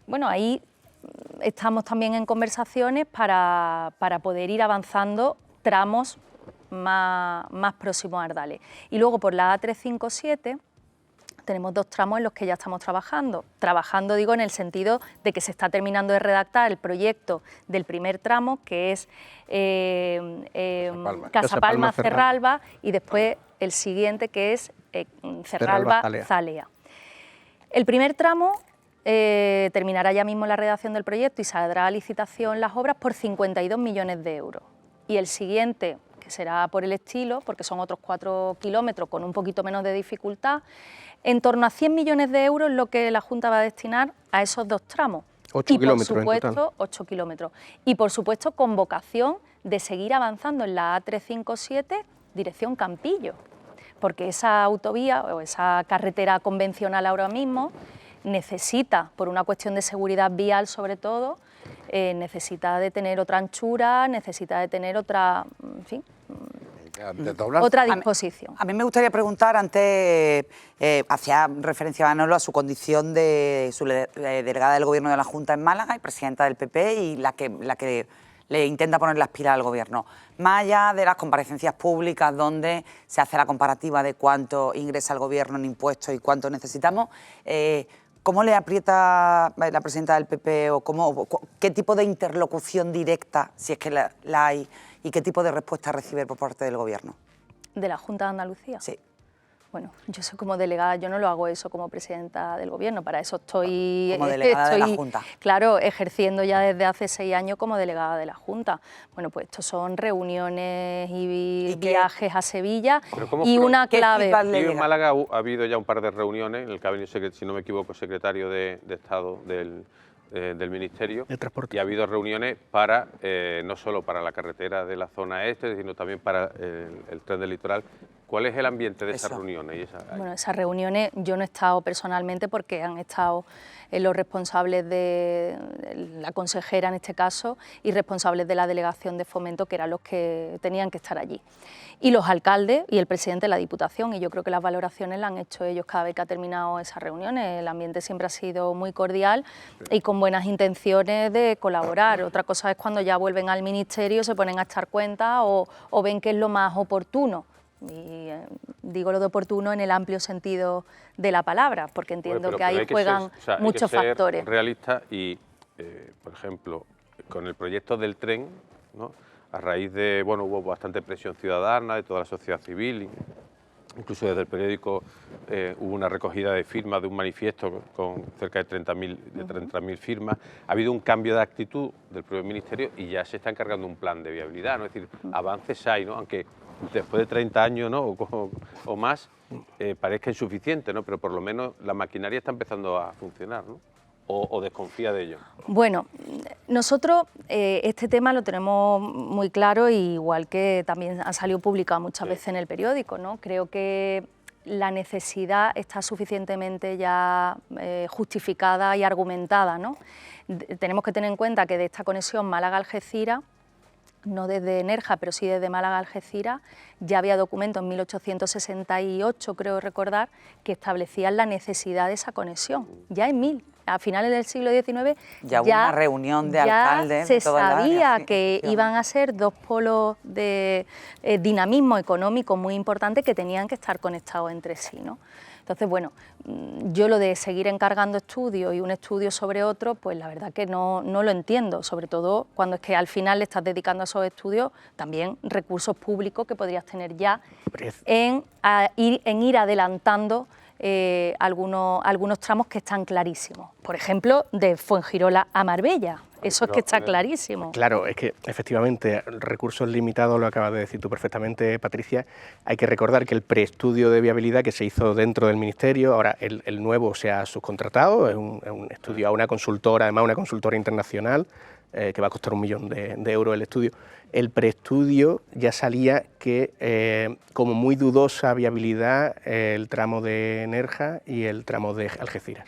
Bueno, ahí estamos también en conversaciones para poder ir avanzando tramos más próximos a Ardales. Y luego por la A357 tenemos 2 tramos en los que ya estamos trabajando. Trabajando, digo, en el sentido de que se está terminando de redactar el proyecto del primer tramo, que es Casapalma-Cerralba, y después el siguiente, que es Cerralba-Zalea. El primer tramo terminará ya mismo la redacción del proyecto y saldrá a licitación las obras por 52 millones de euros. Y el siguiente, que será por el estilo, porque son otros 4 kilómetros con un poquito menos de dificultad, en torno a 100 millones de euros lo que la Junta va a destinar a esos 2 tramos. 8 y kilómetros por supuesto, en total. 8 kilómetros. Y por supuesto con vocación de seguir avanzando en la A357 dirección Campillo, porque esa autovía o esa carretera convencional ahora mismo necesita, por una cuestión de seguridad vial sobre todo, necesita de tener otra anchura, necesita de tener otra, en fin, otra disposición. A mí me gustaría preguntar, antes hacía referencia a Manolo a su condición de su delegada del Gobierno de la Junta en Málaga y presidenta del PP y la que le intenta poner la espiral al Gobierno. Más allá de las comparecencias públicas donde se hace la comparativa de cuánto ingresa el Gobierno en impuestos y cuánto necesitamos, ¿cómo le aprieta la presidenta del PP o qué tipo de interlocución directa, si es que la hay, y qué tipo de respuesta recibe por parte del Gobierno? ¿De la Junta de Andalucía? Sí. Bueno, yo soy como delegada, yo no lo hago eso como presidenta del Gobierno, para eso estoy... Como delegada de la Junta. Claro, ejerciendo ya desde hace 6 años como delegada de la Junta. Bueno, pues estos son reuniones y viajes a Sevilla y una clave... Aquí en Málaga ha habido ya un par de reuniones en el que ha venido, si no me equivoco, secretario de Estado del Ministerio, el transporte. y ha habido reuniones para no solo para la carretera de la zona este, sino también para el tren del litoral. ¿Cuál es el ambiente de esas reuniones? Bueno, esas reuniones yo no he estado personalmente porque han estado los responsables de la consejera en este caso y responsables de la delegación de Fomento, que eran los que tenían que estar allí. Y los alcaldes y el presidente de la Diputación, y yo creo que las valoraciones las han hecho ellos cada vez que ha terminado esas reuniones. El ambiente siempre ha sido muy cordial y con buenas intenciones de colaborar. Otra cosa es cuando ya vuelven al Ministerio, se ponen a echar cuentas o ven qué es lo más oportuno. Y digo lo de oportuno en el amplio sentido de la palabra, porque entiendo que ahí juegan muchos factores. Realista y, por ejemplo, con el proyecto del tren, ¿no? a raíz de, bueno, hubo bastante presión ciudadana de toda la sociedad civil, incluso desde el periódico hubo una recogida de firmas de un manifiesto con cerca de 30.000 firmas. Ha habido un cambio de actitud del propio Ministerio y ya se está encargando un plan de viabilidad, ¿no? Es decir, avances hay, ¿no? Aunque después de 30 años, ¿no? o más, parezca insuficiente, ¿no? Pero por lo menos la maquinaria está empezando a funcionar, ¿no? O desconfía de ello. Bueno, nosotros este tema lo tenemos muy claro, igual que también ha salido publicado muchas veces en el periódico, ¿no? Creo que la necesidad está suficientemente ya justificada y argumentada, ¿no? Tenemos que tener en cuenta que de esta conexión Málaga-Algeciras, no desde Nerja, pero sí desde Málaga a Algeciras, ya había documentos en 1868, creo recordar, que establecían la necesidad de esa conexión, ya en a finales del siglo XIX ya hubo una reunión de alcaldes se de toda el área, sabía sí, que iban a ser dos polos de dinamismo económico muy importante que tenían que estar conectados entre sí, ¿no? Entonces, bueno, yo lo de seguir encargando estudios y un estudio sobre otro, pues la verdad que no lo entiendo, sobre todo cuando es que al final le estás dedicando a esos estudios también recursos públicos que podrías tener ya en ir adelantando algunos tramos que están clarísimos. Por ejemplo, de Fuengirola a Marbella. Eso es que está clarísimo. Claro, es que efectivamente recursos limitados, lo acabas de decir tú perfectamente, Patricia. Hay que recordar que el preestudio de viabilidad que se hizo dentro del Ministerio, ahora el nuevo se ha subcontratado, es un estudio a una consultora, además una consultora internacional, que va a costar 1 millón de euros el estudio. El preestudio ya salía que como muy dudosa viabilidad el tramo de Nerja y el tramo de Algeciras.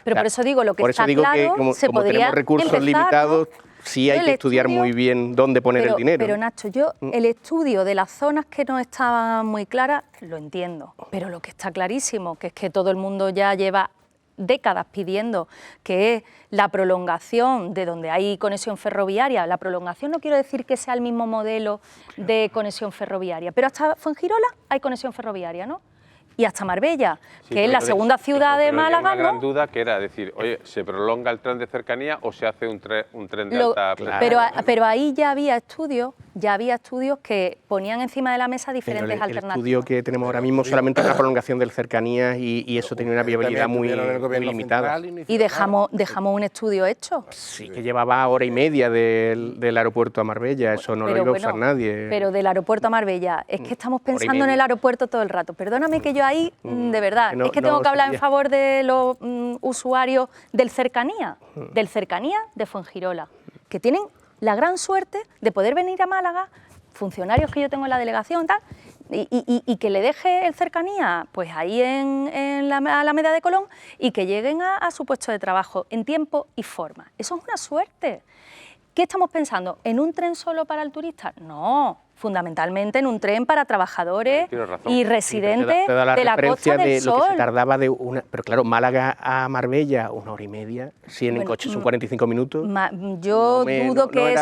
Pero por eso digo, lo que está claro, que como tenemos recursos limitados, sí hay que estudiar muy bien dónde poner el dinero. Pero Nacho, yo el estudio de las zonas que no estaban muy claras lo entiendo, pero lo que está clarísimo, que es que todo el mundo ya lleva décadas pidiendo, que es la prolongación de donde hay conexión ferroviaria. La prolongación no quiero decir que sea el mismo modelo de conexión ferroviaria, pero hasta Fuengirola hay conexión ferroviaria, ¿no? Y hasta Marbella, sí, que es la segunda ciudad de Málaga, una gran duda que era decir, oye, ¿se prolonga el tren de cercanía o se hace un tren de alta presión? Pero ahí ya había estudios que ponían encima de la mesa diferentes alternativas. El estudio que tenemos ahora mismo solamente es la prolongación del cercanías y eso tenía una viabilidad muy limitada. Y dejamos un estudio hecho. Sí, que llevaba 1 hora y media del aeropuerto a Marbella, eso no lo iba a usar nadie. Pero del aeropuerto a Marbella, es que estamos pensando en el aeropuerto todo el rato. Perdóname que yo ahí, de verdad, es que tengo que hablar en favor de los usuarios del cercanía de Fuengirola, que tienen la gran suerte de poder venir a Málaga, funcionarios que yo tengo en la delegación, tal, y que le deje el cercanía pues ahí en la Alameda de Colón y que lleguen a su puesto de trabajo en tiempo y forma. Eso es una suerte. ¿Qué estamos pensando? ¿En un tren solo para el turista? No, fundamentalmente en un tren para trabajadores y residentes te da la de la Costa del Sol. Lo que se tardaba pero claro, Málaga a Marbella, 1 hora y media, si en el coche son 45 minutos. Yo dudo que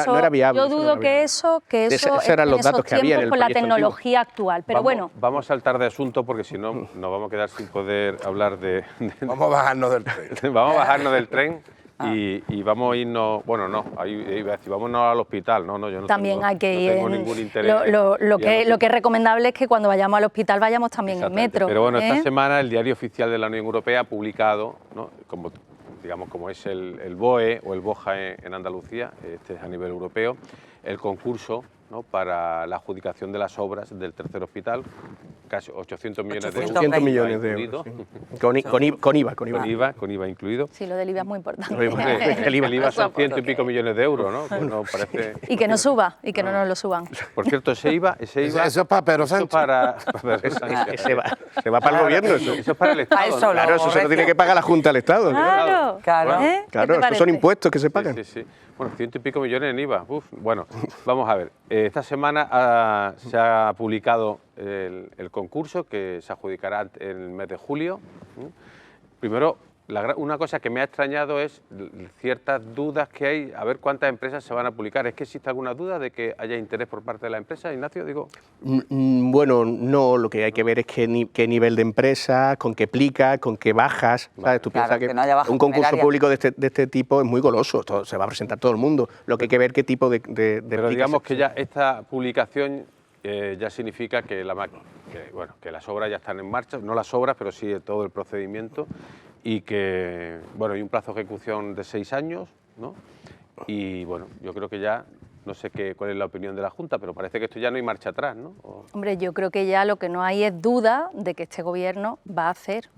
eso, esos eran los datos que había en el con la proyecto tecnología actual, pero bueno. Vamos a saltar de asunto porque si no nos vamos a quedar sin poder hablar de Vamos a bajarnos del tren. Vamos a bajarnos del tren. Y vamos a irnos, bueno, no, ahí iba a decir, vámonos al hospital, no, yo no también tengo, hay que ir, no tengo ningún interés. Lo que es recomendable es que cuando vayamos al hospital vayamos también en metro. Pero bueno, esta semana el Diario Oficial de la Unión Europea ha publicado, ¿no? como es el BOE o el BOJA en Andalucía, este es a nivel europeo, el concurso, ¿no? para la adjudicación de las obras del tercer hospital, casi 800 millones de euros. 800 millones de euros. Sí. Con IVA incluido. Sí, lo del IVA es muy importante. El IVA son 100 y pico millones de euros, ¿no? Que no parece... Y que no suba, y que no nos lo suban. Por cierto, ese IVA... Eso es para Pedro Sánchez. Se va para el gobierno. Eso es para el Estado. Claro, eso se lo tiene que pagar la Junta al Estado. Claro. Claro, esos son impuestos que se pagan. Sí. Bueno, 100 y pico millones en IVA. Bueno, vamos a ver. Esta semana se ha publicado el concurso que se adjudicará en el mes de julio. Primero, una cosa que me ha extrañado es ciertas dudas que hay, a ver cuántas empresas se van a publicar. ¿Es que existe alguna duda de que haya interés por parte de la empresa, Ignacio? Digo. Bueno, no, lo que hay que ver es qué nivel de empresa, con qué plicas, con qué bajas. ¿Sabes? Tú Claro, piensas que no haya baja un concurso temeraria. público de este tipo es muy goloso, se va a presentar todo el mundo. Lo que hay que ver qué tipo de Pero plicas digamos se que ya esta publicación ya significa que, que las obras ya están en marcha, no las obras, pero sí todo el procedimiento, y que bueno, hay un plazo de ejecución de 6 años, ¿no? Y bueno, yo creo que ya, no sé cuál es la opinión de la Junta, pero parece que esto ya no hay marcha atrás, ¿no? Hombre, yo creo que ya lo que no hay es duda de que este gobierno va a hacer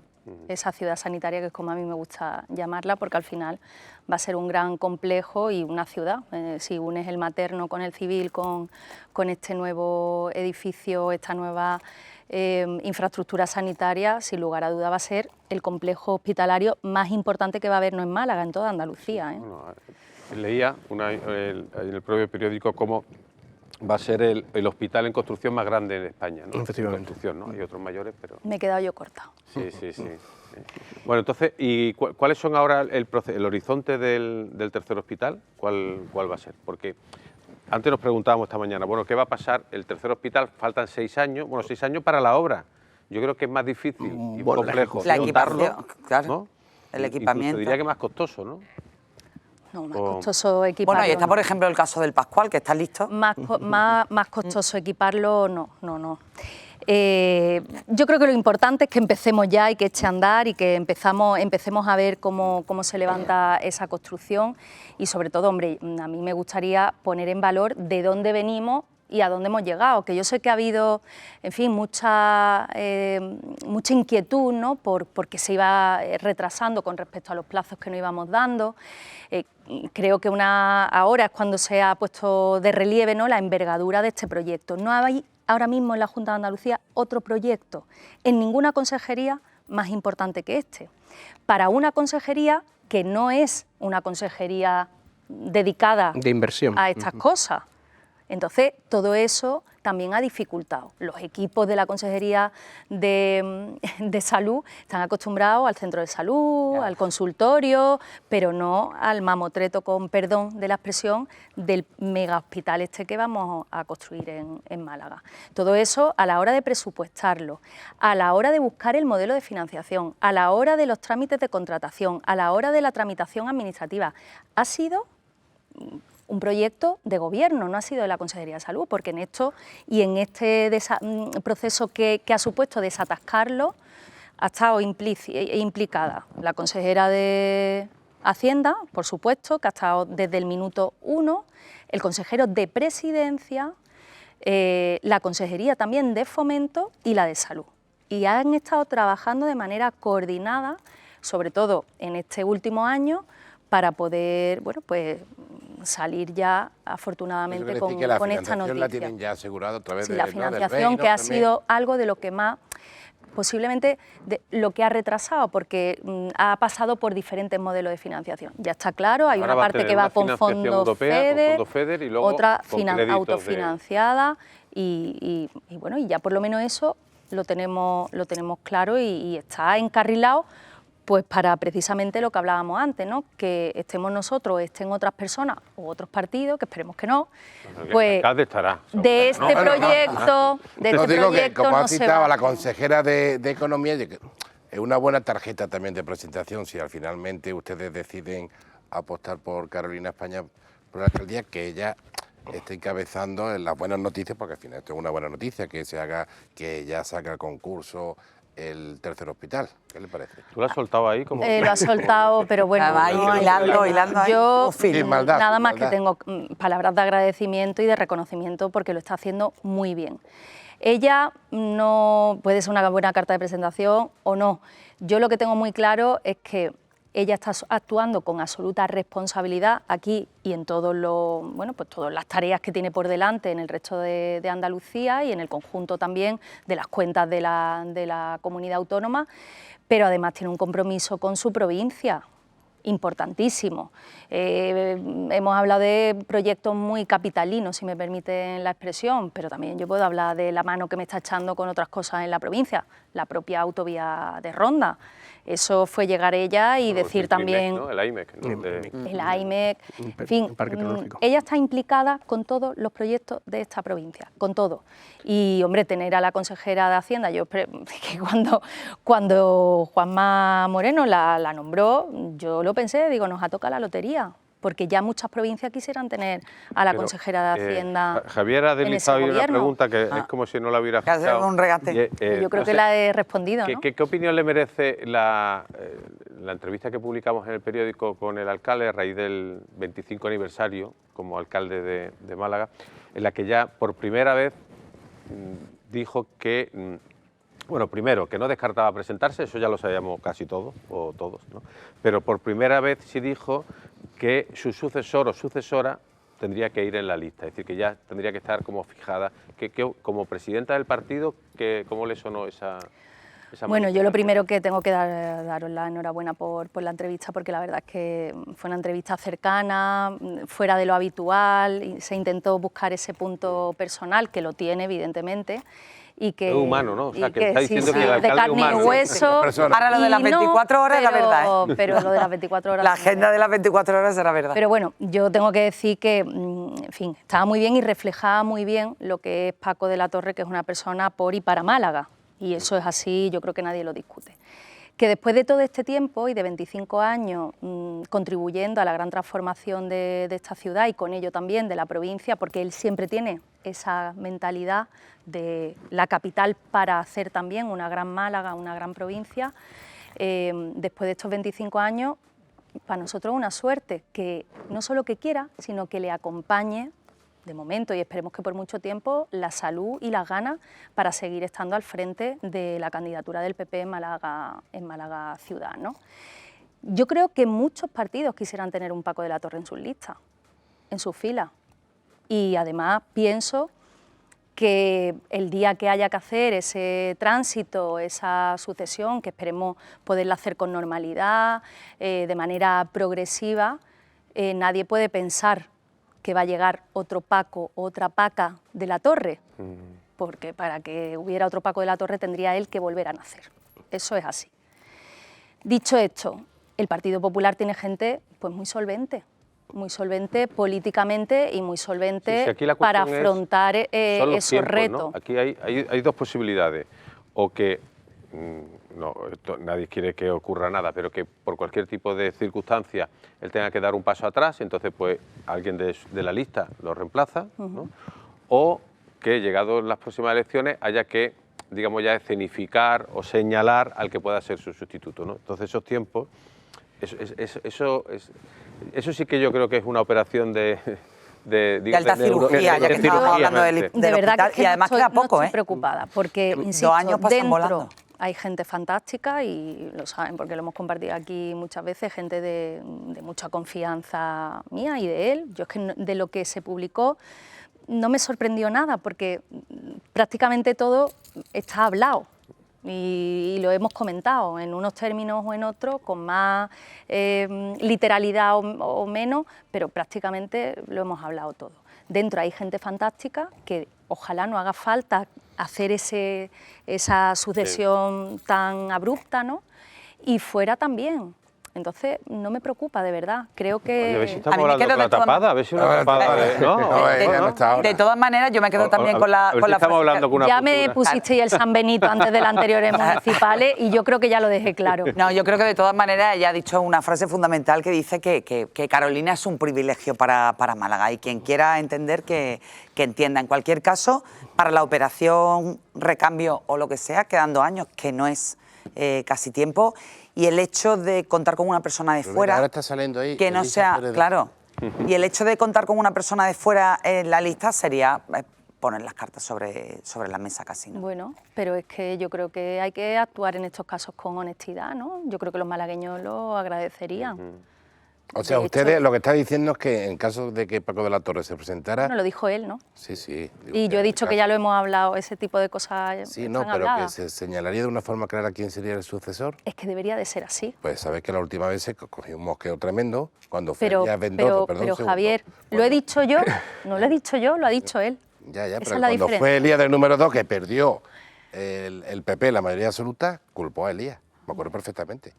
esa ciudad sanitaria, que es como a mí me gusta llamarla, porque al final va a ser un gran complejo y una ciudad. Si unes el Materno con el Civil, con este nuevo edificio, esta nueva infraestructura sanitaria, sin lugar a duda va a ser el complejo hospitalario más importante que va a haber, no en Málaga, en toda Andalucía. Bueno, leía en el propio periódico cómo va a ser el hospital en construcción más grande en España, ¿no? Efectivamente. En construcción, ¿no? Hay otros mayores, pero... Me he quedado yo corta. Sí. Bueno, entonces, ¿y cuáles son ahora el horizonte del tercer hospital? ¿Cuál va a ser? Porque antes nos preguntábamos esta mañana, bueno, ¿qué va a pasar? El tercer hospital, faltan 6 años, bueno, 6 años para la obra. Yo creo que es más difícil y Bueno, complejo la dotarlo, equipación, claro, ¿no? el Incluso equipamiento. diría que más costoso, ¿no? No, más costoso equiparlo. Bueno, y está, por ejemplo, el caso del Pascual, que está listo. Más costoso equiparlo, no. Yo creo que lo importante es que empecemos ya y que eche a andar y que empecemos a ver cómo se levanta esa construcción y sobre todo, hombre, a mí me gustaría poner en valor de dónde venimos y a dónde hemos llegado, que yo sé que ha habido, en fin, mucha inquietud, ¿no? porque se iba retrasando con respecto a los plazos que nos íbamos dando. Creo que ahora es cuando se ha puesto de relieve, ¿no?, la envergadura de este proyecto. No hay ahora mismo en la Junta de Andalucía otro proyecto en ninguna consejería más importante que este, para una consejería que no es una consejería dedicada de inversión a estas cosas. Entonces, todo eso también ha dificultado. Los equipos de la Consejería de Salud están acostumbrados al centro de salud, al consultorio, pero no al mamotreto, con perdón de la expresión, del mega hospital este que vamos a construir en Málaga. Todo eso a la hora de presupuestarlo, a la hora de buscar el modelo de financiación, a la hora de los trámites de contratación, a la hora de la tramitación administrativa, ha sido un proyecto de gobierno, no ha sido de la Consejería de Salud, porque en esto y en este proceso que ha supuesto desatascarlo ha estado implicada la consejera de Hacienda, por supuesto, que ha estado desde el minuto 1, el consejero de Presidencia, la Consejería también de Fomento y la de Salud. Y han estado trabajando de manera coordinada, sobre todo en este último año, para poder, bueno, pues salir ya afortunadamente con esta noticia. La tienen ya asegurada a través de la financiación, que ha sido algo de lo que más, posiblemente, de lo que ha retrasado, porque ha pasado por diferentes modelos de financiación. Ya está claro, hay una parte que va con fondos FEDER, y luego otra con autofinanciada y bueno, y ya por lo menos eso lo tenemos claro y está encarrilado, pues para precisamente lo que hablábamos antes, ¿no? Que estemos nosotros, estén otras personas o otros partidos, que esperemos que no, pues de este proyecto, digo que, como ha citado a la consejera de Economía, es una buena tarjeta también de presentación si finalmente ustedes deciden apostar por Carolina España por la alcaldía, que ella esté encabezando en las buenas noticias, porque al final esto es una buena noticia, que ya saca el concurso el tercer hospital. ¿Qué le parece? ¿Tú lo has soltado ahí? Como... Lo has soltado, pero bueno, hilando yo maldad, nada más que tengo palabras de agradecimiento y de reconocimiento porque lo está haciendo muy bien. Ella no puede ser una buena carta de presentación o no. Yo lo que tengo muy claro es que ella está actuando con absoluta responsabilidad aquí y en todas las tareas que tiene por delante en el resto de Andalucía y en el conjunto también de las cuentas de la comunidad autónoma, pero además tiene un compromiso con su provincia importantísimo. Hemos hablado de proyectos muy capitalinos, si me permiten la expresión, pero también yo puedo hablar de la mano que me está echando con otras cosas en la provincia, la propia autovía de Ronda. Eso fue llegar ella y decir también... ¿no? El AIMEC, ¿no? El AIMEC, en fin, parque tecnológico. ella está implicada con todos los proyectos de esta provincia, con todo. Y, hombre, tener a la consejera de Hacienda, yo que cuando Juanma Moreno la nombró, yo lo pensé, digo, nos ha tocado la lotería, porque ya muchas provincias quisieran tener a la Pero, consejera de Hacienda Javier ha en ese deslizado ahí una gobierno. pregunta que es como si no la hubiera Que hacer escuchado. un regate. Yo creo no que sé, la he respondido, ¿no? ¿Qué opinión le merece la entrevista que publicamos en el periódico con el alcalde a raíz del 25 aniversario como alcalde de Málaga, en la que ya por primera vez dijo que, bueno, primero, que no descartaba presentarse, eso ya lo sabíamos casi todos, o todos, ¿no? Pero por primera vez sí dijo que su sucesor o sucesora tendría que ir en la lista, es decir, que ya tendría que estar como fijada, que como presidenta del partido, ¿cómo le sonó esa Bueno, yo lo manifestación? primero que tengo que daros la enhorabuena por la entrevista, porque la verdad es que fue una entrevista cercana, fuera de lo habitual, y se intentó buscar ese punto personal, que lo tiene evidentemente, y que... Es humano, ¿no? O sea, y que está diciendo que el de alcalde es carne humano. y hueso. Ahora lo de las y no, 24 horas es la verdad, ¿eh? Pero lo de las 24 horas... La agenda de las 24 horas era verdad. Pero bueno, yo tengo que decir que, en fin, estaba muy bien y reflejaba muy bien lo que es Paco de la Torre, que es una persona por y para Málaga. Y eso es así, yo creo que nadie lo discute. Que después de todo este tiempo y de 25 años contribuyendo a la gran transformación de esta ciudad y con ello también de la provincia, porque él siempre tiene esa mentalidad de la capital para hacer también una gran Málaga, una gran provincia, después de estos 25 años, para nosotros es una suerte que no solo que quiera, sino que le acompañe de momento, y esperemos que por mucho tiempo, la salud y las ganas para seguir estando al frente de la candidatura del PP en Málaga ciudad, ¿no? Yo creo que muchos partidos quisieran tener un Paco de la Torre en sus listas, en sus filas, y además pienso que el día que haya que hacer ese tránsito, esa sucesión, que esperemos poderla hacer con normalidad, de manera progresiva, nadie puede pensar que va a llegar otro Paco o otra Paca de la Torre, porque para que hubiera otro Paco de la Torre tendría él que volver a nacer. Eso es así. Dicho esto, el Partido Popular tiene gente pues muy solvente políticamente y muy solvente Sí, sí, aquí la para cuestión afrontar son los esos tiempos, retos. ¿no? Aquí hay dos posibilidades, o que nadie quiere que ocurra nada, pero que por cualquier tipo de circunstancia él tenga que dar un paso atrás, entonces pues alguien de la lista lo reemplaza, ¿no? O que llegados las próximas elecciones haya que, digamos, ya escenificar o señalar al que pueda ser su sustituto, ¿no? Entonces esos tiempos, eso sí que yo creo que es una operación de alta cirugía, ya que estamos hablando del De verdad hospital, que y además no queda estoy, poco, no ¿eh? estoy preocupada, porque, insisto, 2 años pasan volando. dentro hay gente fantástica y lo saben porque lo hemos compartido aquí muchas veces, gente de mucha confianza mía y de él. Yo es que de lo que se publicó no me sorprendió nada porque prácticamente todo está hablado. Y lo hemos comentado en unos términos o en otros, con más literalidad o menos, pero prácticamente lo hemos hablado todo. Dentro hay gente fantástica que ojalá no haga falta hacer esa sucesión tan abrupta, ¿no? Y fuera también. Entonces, no me preocupa, de verdad. Creo que... Oye, a ver si A estamos mí me hablando queda con la de todas tapada, a ver si una tapada de... No, ella no está ahora. De todas maneras, yo me quedo también con la... A ver con si la estamos frase hablando con una Ya me futura. pusisteis el San Benito antes de las anteriores municipales y yo creo que ya lo dejé claro. No, yo creo que de todas maneras ella ha dicho una frase fundamental que dice que Carolina es un privilegio para Málaga, y quien quiera entender que entienda. En cualquier caso, para la operación recambio o lo que sea, quedan 2 años, que no es casi tiempo, y el hecho de contar con una persona de Pero fuera... ahora está saliendo ahí que no Elisa sea... Pérez de- Claro. Y el hecho de contar con una persona de fuera en la lista sería poner las cartas sobre la mesa casi, ¿no? Bueno, pero es que yo creo que hay que actuar en estos casos con honestidad, ¿no? Yo creo que los malagueños lo agradecerían. O sea, De ustedes hecho, lo que está diciendo es que en caso de que Paco de la Torre se presentara... bueno, lo dijo él, ¿no? Sí, sí. Y yo he dicho que ya lo hemos hablado, ese tipo de cosas Sí, están no, pero habladas. que se señalaría de una forma clara quién sería el sucesor. Es que debería de ser así. Pues sabes que la última vez se cogió un mosqueo tremendo cuando fue Pero, ya Bendodo, perdón un pero segundo. Javier, lo he Cuando- dicho yo, no lo he dicho yo, lo ha dicho él. Ya, Esa pero es la cuando diferencia. fue Elías del número 2, que perdió el PP la mayoría absoluta, culpó a Elías. Me acuerdo perfectamente.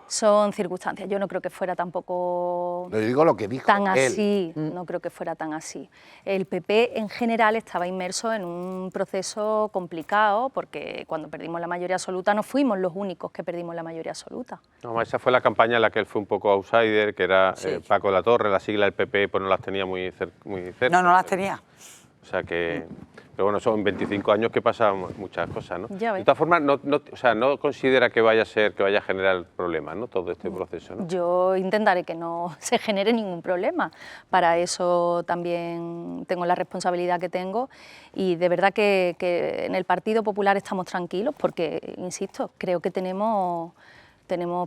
Son circunstancias. Yo no creo que fuera tampoco Yo digo lo que dijo tan él. así, no creo que fuera tan así. El PP en general estaba inmerso en un proceso complicado porque cuando perdimos la mayoría absoluta no fuimos los únicos que perdimos la mayoría absoluta. No, esa fue la campaña en la que él fue un poco outsider, que era Sí. Paco de la Torre, la sigla del PP pues no las tenía muy cerca. No, no las tenía. O sea que, pero bueno, son 25 años que pasan muchas cosas, ¿no? Ya ves. De todas formas, o sea, no considera que vaya a generar problemas, ¿no? Todo este proceso, ¿no? Yo intentaré que no se genere ningún problema. Para eso también tengo la responsabilidad que tengo y de verdad que en el Partido Popular estamos tranquilos porque, insisto, creo que tenemos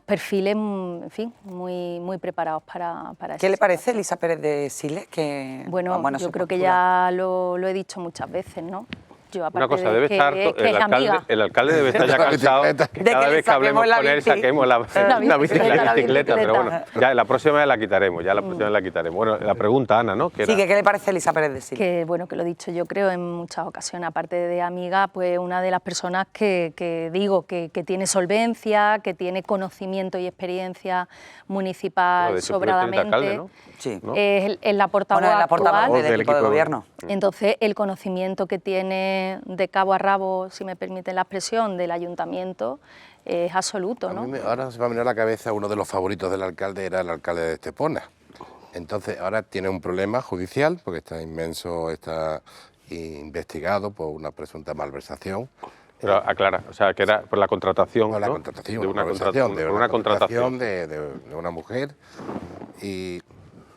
perfiles, en fin, muy preparados para ¿Qué esa le parece situación. Elisa Pérez de Siles? Que, Bueno, yo su creo que postura? ya lo he dicho muchas veces, ¿no? Yo, Una aparte cosa, de debe que, estar, que es amiga. el alcalde debe estar ya La cansado bicicleta. que De cada que le vez que hablemos saquemos la con él bici. saquemos la La bicicleta, pero bueno, bicicleta. ya la próxima vez la quitaremos, Bueno, la pregunta, Ana, ¿no? Que Sí, era- ¿qué le parece Elisa Pérez de Siles? Que bueno, que lo he dicho yo creo en muchas ocasiones, aparte de amiga, pues una de las personas que digo que tiene solvencia, que tiene conocimiento y experiencia municipal de hecho, fue el teniente sobradamente. alcalde, ¿no? Sí. ¿no? Es la portavoz Bueno, es la portavoz actual. del equipo de gobierno. Entonces, el conocimiento que tiene de cabo a rabo, si me permiten la expresión, del ayuntamiento es absoluto, A ¿no? mí ahora se me ha venido a la cabeza uno de los favoritos del alcalde, era el alcalde de Estepona. Entonces, ahora tiene un problema judicial, porque está inmenso, está investigado por una presunta malversación. Pero aclara, o sea, que era por la contratación, Por la ¿no? contratación, de una malversación, contratación, de por una contratación. de una mujer. ¿Y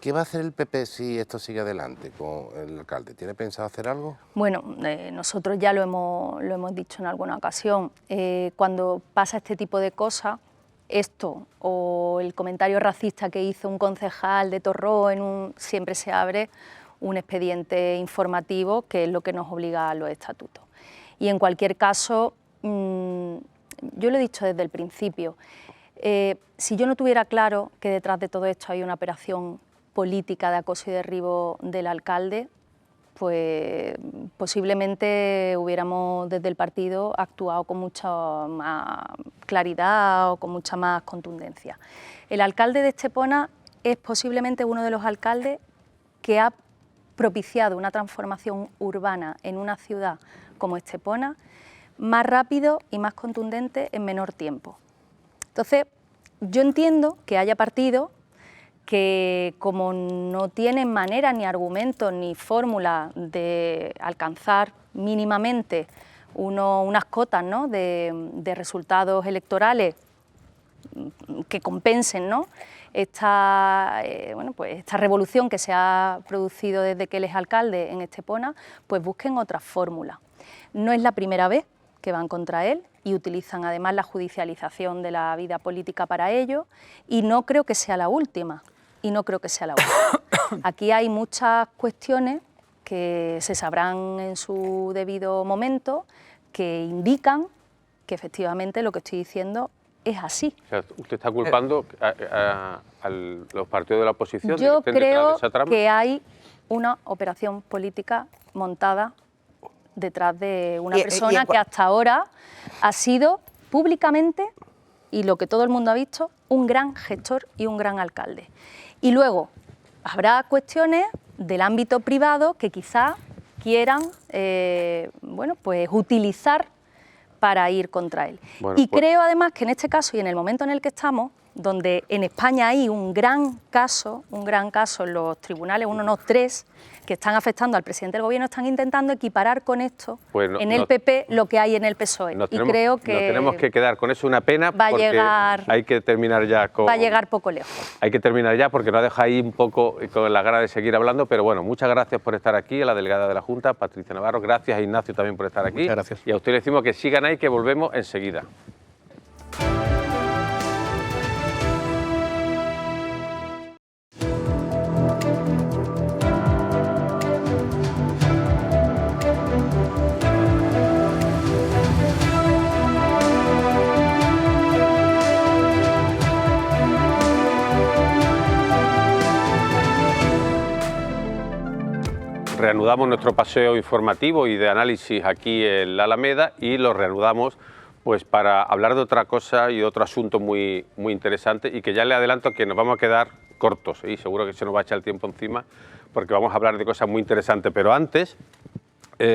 qué va a hacer el PP si esto sigue adelante con el alcalde? ¿Tiene pensado hacer algo? Bueno, nosotros ya lo hemos dicho en alguna ocasión. Cuando pasa este tipo de cosas, esto o el comentario racista que hizo un concejal de Torró, siempre se abre un expediente informativo, que es lo que nos obliga a los estatutos. Y en cualquier caso, yo lo he dicho desde el principio, si yo no tuviera claro que detrás de todo esto hay una operación política de acoso y derribo del alcalde, pues posiblemente hubiéramos desde el partido actuado con mucha más claridad o con mucha más contundencia. El alcalde de Estepona es posiblemente uno de los alcaldes que ha propiciado una transformación urbana en una ciudad como Estepona más rápido y más contundente en menor tiempo. Entonces, yo entiendo que haya partidos que, como no tienen manera, ni argumentos, ni fórmula de alcanzar mínimamente unas cotas, ¿no?, de resultados electorales que compensen, ¿no?, esta revolución que se ha producido desde que él es alcalde en Estepona, pues busquen otras fórmulas. No es la primera vez que van contra él y utilizan además la judicialización de la vida política para ello, y no creo que sea la última. Aquí hay muchas cuestiones que se sabrán en su debido momento, que indican que efectivamente lo que estoy diciendo es así. O sea, ¿usted está culpando a los partidos de la oposición de que Yo estén detrás de creo esa trama? que hay una operación política montada detrás de una persona que hasta ahora ha sido públicamente, y lo que todo el mundo ha visto, un gran gestor y un gran alcalde. Y luego habrá cuestiones del ámbito privado que quizá quieran pues utilizar para ir contra él. Bueno, y pues creo además que en este caso y en el momento en el que estamos, donde en España hay un gran caso en los tribunales, uno no, tres, que están afectando al presidente del gobierno, están intentando equiparar con esto Pues en el PP lo que hay en el PSOE. Nos y creo que nos tenemos que quedar con eso, una pena, va a porque llegar- hay que terminar ya con... va a llegar poco lejos. Hay que terminar ya porque nos deja ahí un poco con la gana de seguir hablando, pero bueno, muchas gracias por estar aquí, a la delegada de la Junta, Patricia Navarro, gracias a Ignacio también por estar aquí. Muchas gracias. Y a usted le decimos que sigan ahí, que volvemos enseguida. reanudamos nuestro paseo informativo y de análisis aquí en la Alameda y lo reanudamos pues para hablar de otra cosa y de otro asunto muy interesante y que ya le adelanto que nos vamos a quedar cortos y seguro que se nos va a echar el tiempo encima porque vamos a hablar de cosas muy interesantes. Pero antes,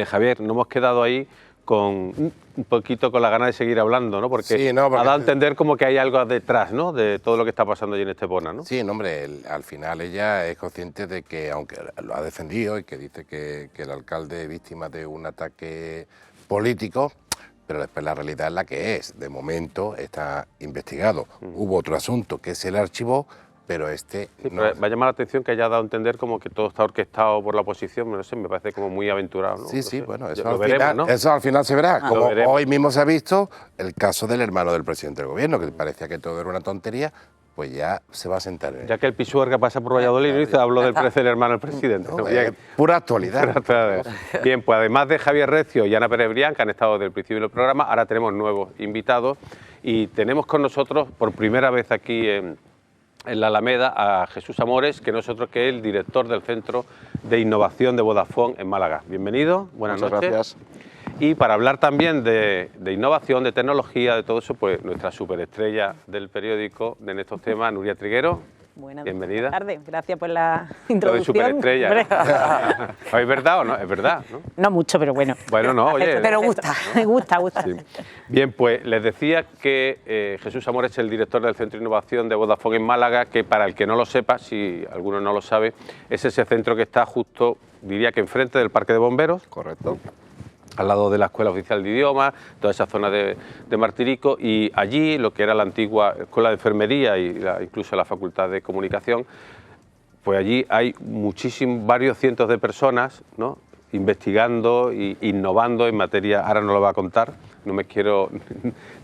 Javier, nos hemos quedado ahí con un poquito con la gana de seguir hablando, ¿no? Porque, sí, no, porque ha dado a entender como que hay algo detrás, ¿no? De todo lo que está pasando allí en Estepona, ¿no? Sí, no, hombre, al final ella es consciente de que, aunque lo ha defendido y que dice que el alcalde es víctima de un ataque político, pero después la realidad es la que es. De momento está investigado. Hubo otro asunto que se le archivó, pero este... Sí, no. pero me ha llamado la atención que haya dado a entender como que todo está orquestado por la oposición, no sé, me parece como muy aventurado, ¿no? Sí, No sí, sé. bueno, eso Lo al, veremos, final, ¿no? eso al final se verá. Como veremos. hoy mismo se ha visto el caso del hermano del presidente del gobierno, que parecía que todo era una tontería, pues ya se va a sentar en él. Ya que el Pisuerga pasa por Valladolid y dice, hablo del precio del hermano del presidente. No, ¿no? pura actualidad. Bien, pues además de Javier Recio y Ana Pérez Brián, que han estado desde el principio del programa, ahora tenemos nuevos invitados y tenemos con nosotros por primera vez aquí en la Alameda a Jesús Amores, que no es otro que el director del Centro de Innovación de Vodafone en Málaga. Bienvenido, buenas noches. Muchas gracias. Y para hablar también de innovación, de tecnología, de todo eso, pues nuestra superestrella del periódico en estos temas, Nuria Triguero. Buenas Bienvenida. tardes, gracias por la Lo de introducción. superestrella. ¿Es verdad o no? Es verdad, ¿no? No mucho, pero bueno. Bueno, no, oye. Pero gusta. Me gusta. Sí. Bien, pues les decía que Jesús Amores es el director del Centro de Innovación de Vodafone en Málaga, que para el que no lo sepa, si alguno no lo sabe, es ese centro que está justo, diría que enfrente del Parque de Bomberos. Correcto. Al lado de la Escuela Oficial de Idiomas, toda esa zona de Martirico, y allí lo que era la antigua Escuela de Enfermería y incluso la Facultad de Comunicación, pues allí hay varios cientos de personas, ¿no?, investigando e innovando en materia, ahora no lo va a contar, no quiero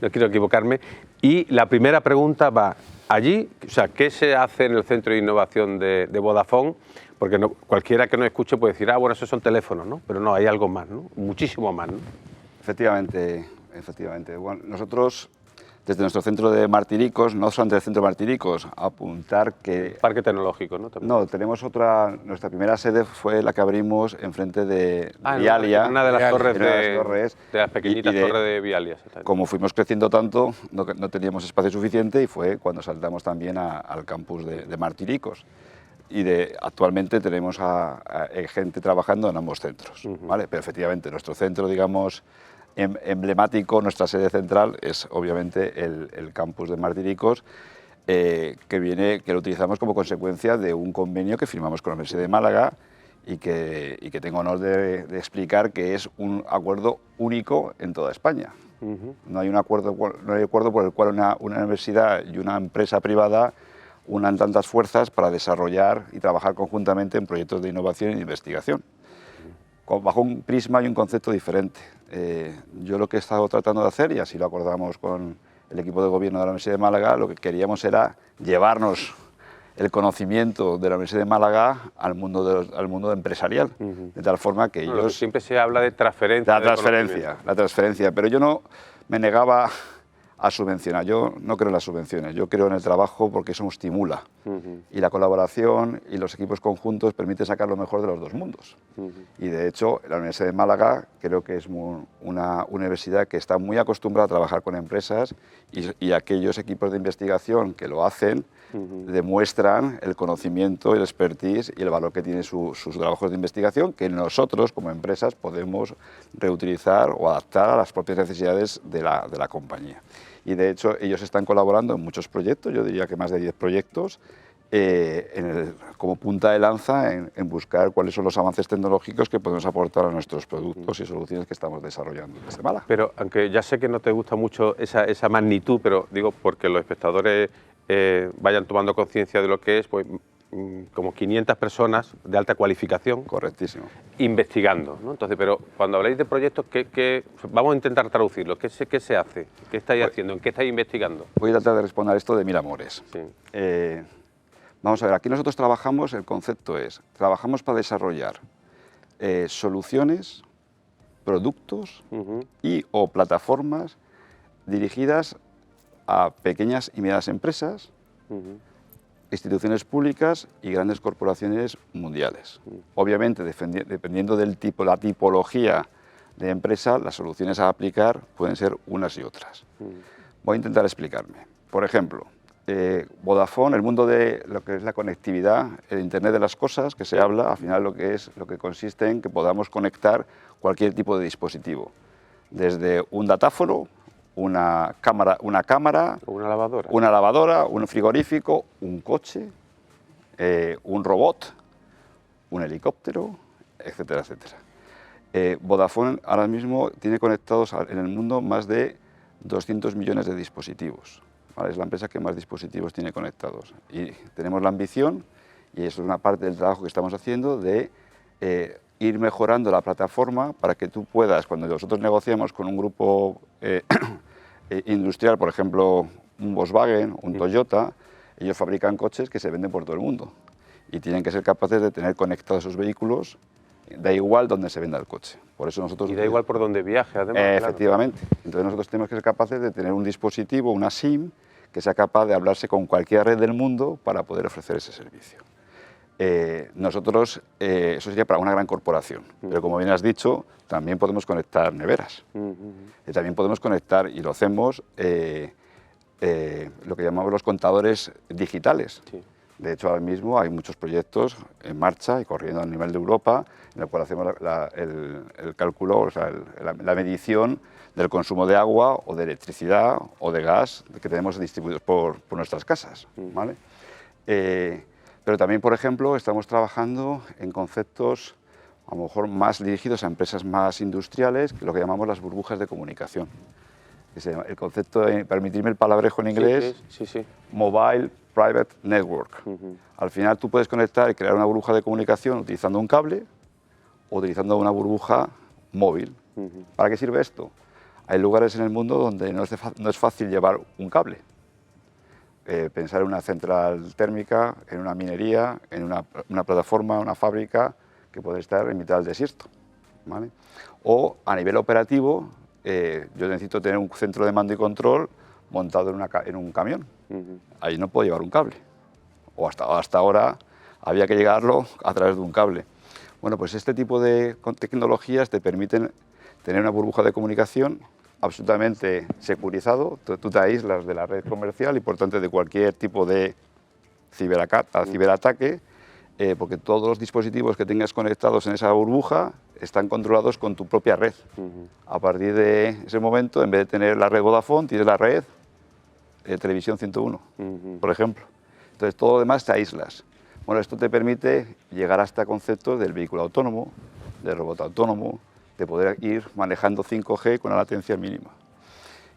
equivocarme, y la primera pregunta va allí, o sea, ¿qué se hace en el Centro de Innovación de Vodafone? Porque cualquiera que nos escuche puede decir, bueno, esos son teléfonos, ¿no? Pero no, hay algo más, ¿no? Muchísimo más, ¿no? Efectivamente. Bueno, nosotros, desde nuestro centro de Martiricos, no solamente el centro de Martiricos, apuntar que... Parque tecnológico, ¿no? También. No, tenemos otra... Nuestra primera sede fue la que abrimos enfrente de Vialia. Una de las torres de las pequeñitas torres de Vialia. Como fuimos creciendo tanto, no teníamos espacio suficiente y fue cuando saltamos también al campus de Martiricos. Y actualmente tenemos gente trabajando en ambos centros, ¿vale? Pero efectivamente nuestro centro, digamos, emblemático, nuestra sede central es obviamente el campus de Martiricos, que lo utilizamos como consecuencia de un convenio que firmamos con la Universidad de Málaga y que tengo honor de explicar que es un acuerdo único en toda España. No hay un acuerdo por el cual una universidad y una empresa privada unan tantas fuerzas para desarrollar y trabajar conjuntamente en proyectos de innovación e investigación, bajo un prisma y un concepto diferente. Yo lo que he estado tratando de hacer, y así lo acordamos con el equipo de gobierno de la Universidad de Málaga, lo que queríamos era llevarnos el conocimiento de la Universidad de Málaga al mundo empresarial, de tal forma que ellos... Siempre se habla de transferencia. La transferencia, pero yo no me negaba a subvencionar. Yo no creo en las subvenciones, yo creo en el trabajo porque eso nos estimula. Y la colaboración y los equipos conjuntos permiten sacar lo mejor de los dos mundos. Y de hecho, la Universidad de Málaga creo que es una universidad que está muy acostumbrada a trabajar con empresas y aquellos equipos de investigación que lo hacen demuestran el conocimiento, el expertise y el valor que tienen sus trabajos de investigación que nosotros como empresas podemos reutilizar o adaptar a las propias necesidades de la compañía. Y de hecho ellos están colaborando en muchos proyectos, yo diría que más de 10 proyectos, como punta de lanza en buscar cuáles son los avances tecnológicos que podemos aportar a nuestros productos y soluciones que estamos desarrollando desde Málaga. Pero aunque ya sé que no te gusta mucho esa magnitud, pero digo porque los espectadores vayan tomando conciencia de lo que es, pues como 500 personas de alta cualificación. Correctísimo. Investigando, ¿no? Entonces, pero cuando habláis de proyectos, vamos a intentar traducirlo. ¿Qué se hace? ¿Qué estáis haciendo? ¿En qué estáis investigando? Voy a tratar de responder a esto de mil amores. Sí. Vamos a ver, aquí nosotros trabajamos, el concepto es, trabajamos para desarrollar soluciones, productos y o plataformas dirigidas a pequeñas y medianas empresas instituciones públicas y grandes corporaciones mundiales. Obviamente, dependiendo del tipo, la tipología de empresa, las soluciones a aplicar pueden ser unas y otras. Voy a intentar explicarme. Por ejemplo, Vodafone, el mundo de lo que es la conectividad, el Internet de las cosas, que se habla, al final lo que consiste en que podamos conectar cualquier tipo de dispositivo, desde un datáfono, una cámara, O una lavadora, un frigorífico, un coche, un robot, un helicóptero, etcétera, etcétera. Vodafone ahora mismo tiene conectados en el mundo más de 200 millones de dispositivos. ¿Vale? Es la empresa que más dispositivos tiene conectados. Y tenemos la ambición, y eso es una parte del trabajo que estamos haciendo, de ir mejorando la plataforma para que tú puedas, cuando nosotros negociamos con un grupo industrial, por ejemplo, un Volkswagen, un Toyota, ellos fabrican coches que se venden por todo el mundo y tienen que ser capaces de tener conectados esos vehículos, da igual donde se venda el coche. Por eso nosotros... Y da igual por donde viaje, además. Efectivamente. Entonces nosotros tenemos que ser capaces de tener un dispositivo, una SIM, que sea capaz de hablarse con cualquier red del mundo para poder ofrecer ese servicio. Nosotros, eso sería para una gran corporación, pero como bien has dicho, también podemos conectar neveras. También podemos conectar, y lo hacemos, lo que llamamos los contadores digitales. Sí. De hecho, ahora mismo hay muchos proyectos en marcha y corriendo a nivel de Europa, en el cual hacemos el cálculo, o sea, la medición del consumo de agua o de electricidad o de gas que tenemos distribuidos por nuestras casas. ¿Vale? Pero también, por ejemplo, estamos trabajando en conceptos a lo mejor más dirigidos a empresas más industriales, lo que llamamos las burbujas de comunicación. El concepto, permitirme el palabrejo en inglés, Sí. Mobile Private Network. Al final tú puedes conectar y crear una burbuja de comunicación utilizando un cable o utilizando una burbuja móvil. ¿Para qué sirve esto? Hay lugares en el mundo donde no es fácil llevar un cable. Pensar en una central térmica, en una minería, en una plataforma, una fábrica que puede estar en mitad del desierto. ¿Vale? O a nivel operativo, yo necesito tener un centro de mando y control montado en un camión. Ahí no puedo llevar un cable. O hasta ahora había que llegarlo a través de un cable. Bueno, pues este tipo de tecnologías te permiten tener una burbuja de comunicación absolutamente securizado. Tú te aíslas de la red comercial y por tanto de cualquier tipo de ciberataque, porque todos los dispositivos que tengas conectados en esa burbuja están controlados con tu propia red. A partir de ese momento, en vez de tener la red Vodafone, tienes la red Televisión 101, por ejemplo. Entonces todo lo demás te aíslas. Bueno, esto te permite llegar hasta conceptos del vehículo autónomo, del robot autónomo, de poder ir manejando 5G con la latencia mínima.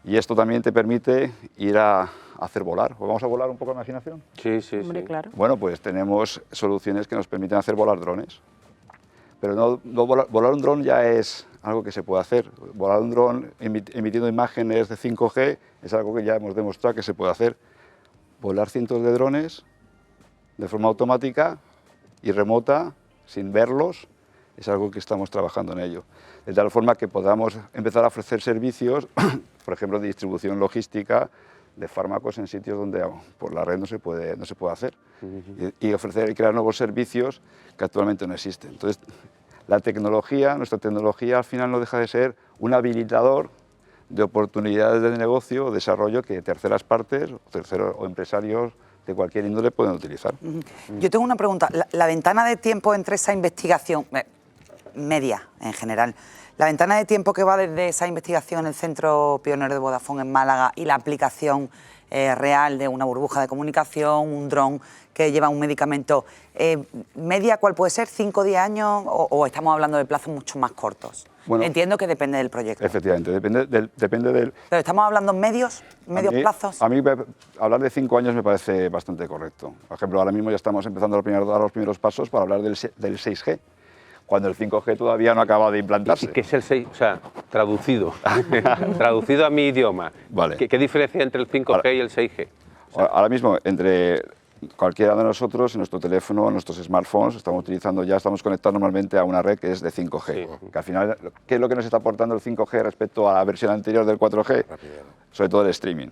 Y esto también te permite ir a hacer volar. ¿Vamos a volar un poco la imaginación? Sí. Hombre, claro. Bueno, pues tenemos soluciones que nos permiten hacer volar drones. Pero volar un dron ya es algo que se puede hacer. Volar un dron emitiendo imágenes de 5G es algo que ya hemos demostrado que se puede hacer. Volar cientos de drones de forma automática y remota, sin verlos, es algo que estamos trabajando en ello. De tal forma que podamos empezar a ofrecer servicios, por ejemplo, de distribución logística de fármacos en sitios donde por la red no se puede hacer. Y ofrecer y crear nuevos servicios que actualmente no existen. Entonces, nuestra tecnología al final no deja de ser un habilitador de oportunidades de negocio o desarrollo que terceras partes o empresarios de cualquier índole pueden utilizar. Yo tengo una pregunta. La ventana de tiempo entre esa investigación, media en general, la ventana de tiempo que va desde esa investigación en el Centro Pionero de Vodafone en Málaga y la aplicación real de una burbuja de comunicación, un dron que lleva un medicamento, media, ¿cuál puede ser? ¿5 o 10 años? ¿O estamos hablando de plazos mucho más cortos? Bueno, entiendo que depende del proyecto. Efectivamente, depende del... Pero estamos hablando medios plazos. A mí hablar de 5 años me parece bastante correcto. Por ejemplo, ahora mismo ya estamos empezando a dar los primeros pasos para hablar del 6G, cuando el 5G todavía no acaba de implantarse. ¿Y qué es el 6? O sea, traducido a mi idioma. Vale. ¿Qué diferencia entre el 5G y el 6G? O sea, ahora mismo, entre cualquiera de nosotros, en nuestro teléfono, en nuestros smartphones, estamos conectados normalmente a una red que es de 5G. Sí. Que al final, ¿qué es lo que nos está aportando el 5G respecto a la versión anterior del 4G? Sobre todo el streaming.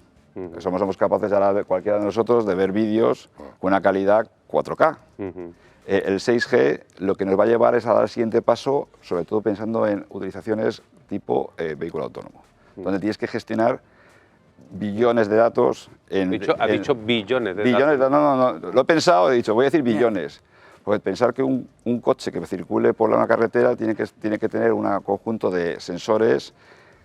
Somos capaces ahora, cualquiera de nosotros, de ver vídeos con una calidad 4K. El 6G lo que nos va a llevar es a dar el siguiente paso, sobre todo pensando en utilizaciones tipo vehículo autónomo, donde tienes que gestionar billones de datos. Ha dicho billones de billones datos. No, lo he pensado, he dicho, voy a decir billones. Pues pensar que un coche que circule por una carretera tiene que tener un conjunto de sensores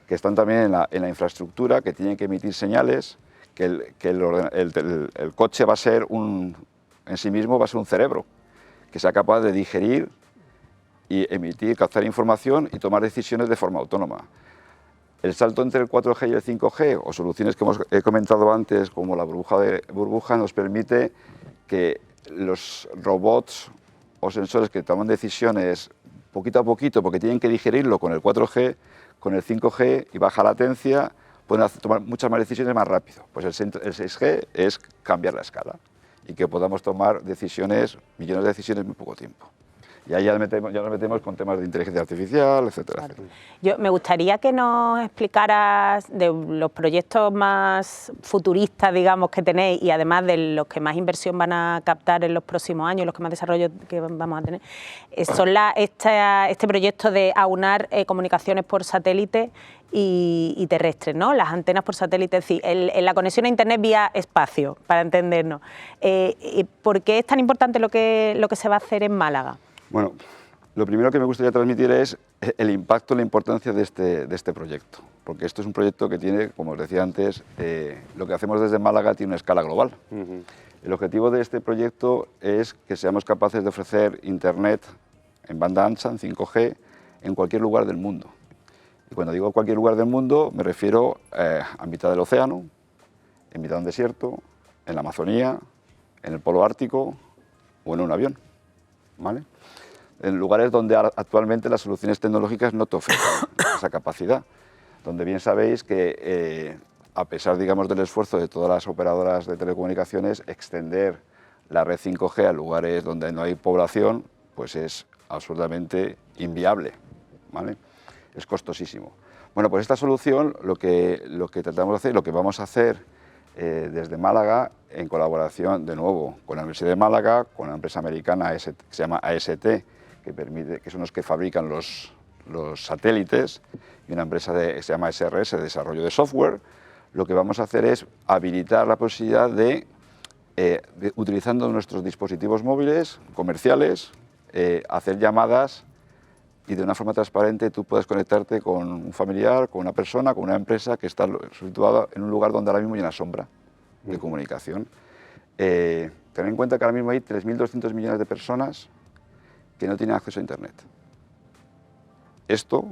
que están también en la infraestructura, que tienen que emitir señales, que el coche va a ser en sí mismo va a ser un cerebro, que sea capaz de digerir y emitir, captar información y tomar decisiones de forma autónoma. El salto entre el 4G y el 5G, o soluciones que he comentado antes, como la burbuja, nos permite que los robots o sensores que toman decisiones poquito a poquito, porque tienen que digerirlo con el 4G, con el 5G y baja latencia, pueden tomar muchas más decisiones más rápido. Pues el 6G es cambiar la escala y que podamos tomar decisiones, millones de decisiones en muy poco tiempo. Y ahí ya nos metemos con temas de inteligencia artificial, etcétera. Claro. Me gustaría que nos explicaras de los proyectos más futuristas, digamos, que tenéis y además de los que más inversión van a captar en los próximos años, los que más desarrollo que vamos a tener, son este proyecto de aunar comunicaciones por satélite y terrestres, ¿no? Las antenas por satélite, es decir, la conexión a Internet vía espacio, para entendernos. ¿Por qué es tan importante lo que se va a hacer en Málaga? Bueno, lo primero que me gustaría transmitir es el impacto y la importancia de este proyecto, porque esto es un proyecto que tiene, como os decía antes, lo que hacemos desde Málaga tiene una escala global. El objetivo de este proyecto es que seamos capaces de ofrecer Internet en banda ancha, en 5G, en cualquier lugar del mundo. Y cuando digo cualquier lugar del mundo, me refiero a mitad del océano, en mitad de un desierto, en la Amazonía, en el Polo Ártico o en un avión, ¿vale? En lugares donde actualmente las soluciones tecnológicas no te ofrecen esa capacidad, donde bien sabéis que a pesar, digamos, del esfuerzo de todas las operadoras de telecomunicaciones, extender la red 5G a lugares donde no hay población, pues es absolutamente inviable, ¿vale? Es costosísimo. Bueno, pues esta solución, lo que tratamos de hacer, lo que vamos a hacer desde Málaga, en colaboración de nuevo con la Universidad de Málaga, con una empresa americana que se llama AST, que son los que fabrican los satélites, y una empresa que se llama SRS, de desarrollo de software, lo que vamos a hacer es habilitar la posibilidad de utilizando nuestros dispositivos móviles comerciales, hacer llamadas y de una forma transparente tú puedes conectarte con un familiar, con una persona, con una empresa que está situada en un lugar donde ahora mismo hay una sombra de comunicación. Ten en cuenta que ahora mismo hay 3.200 millones de personas que no tienen acceso a Internet. Esto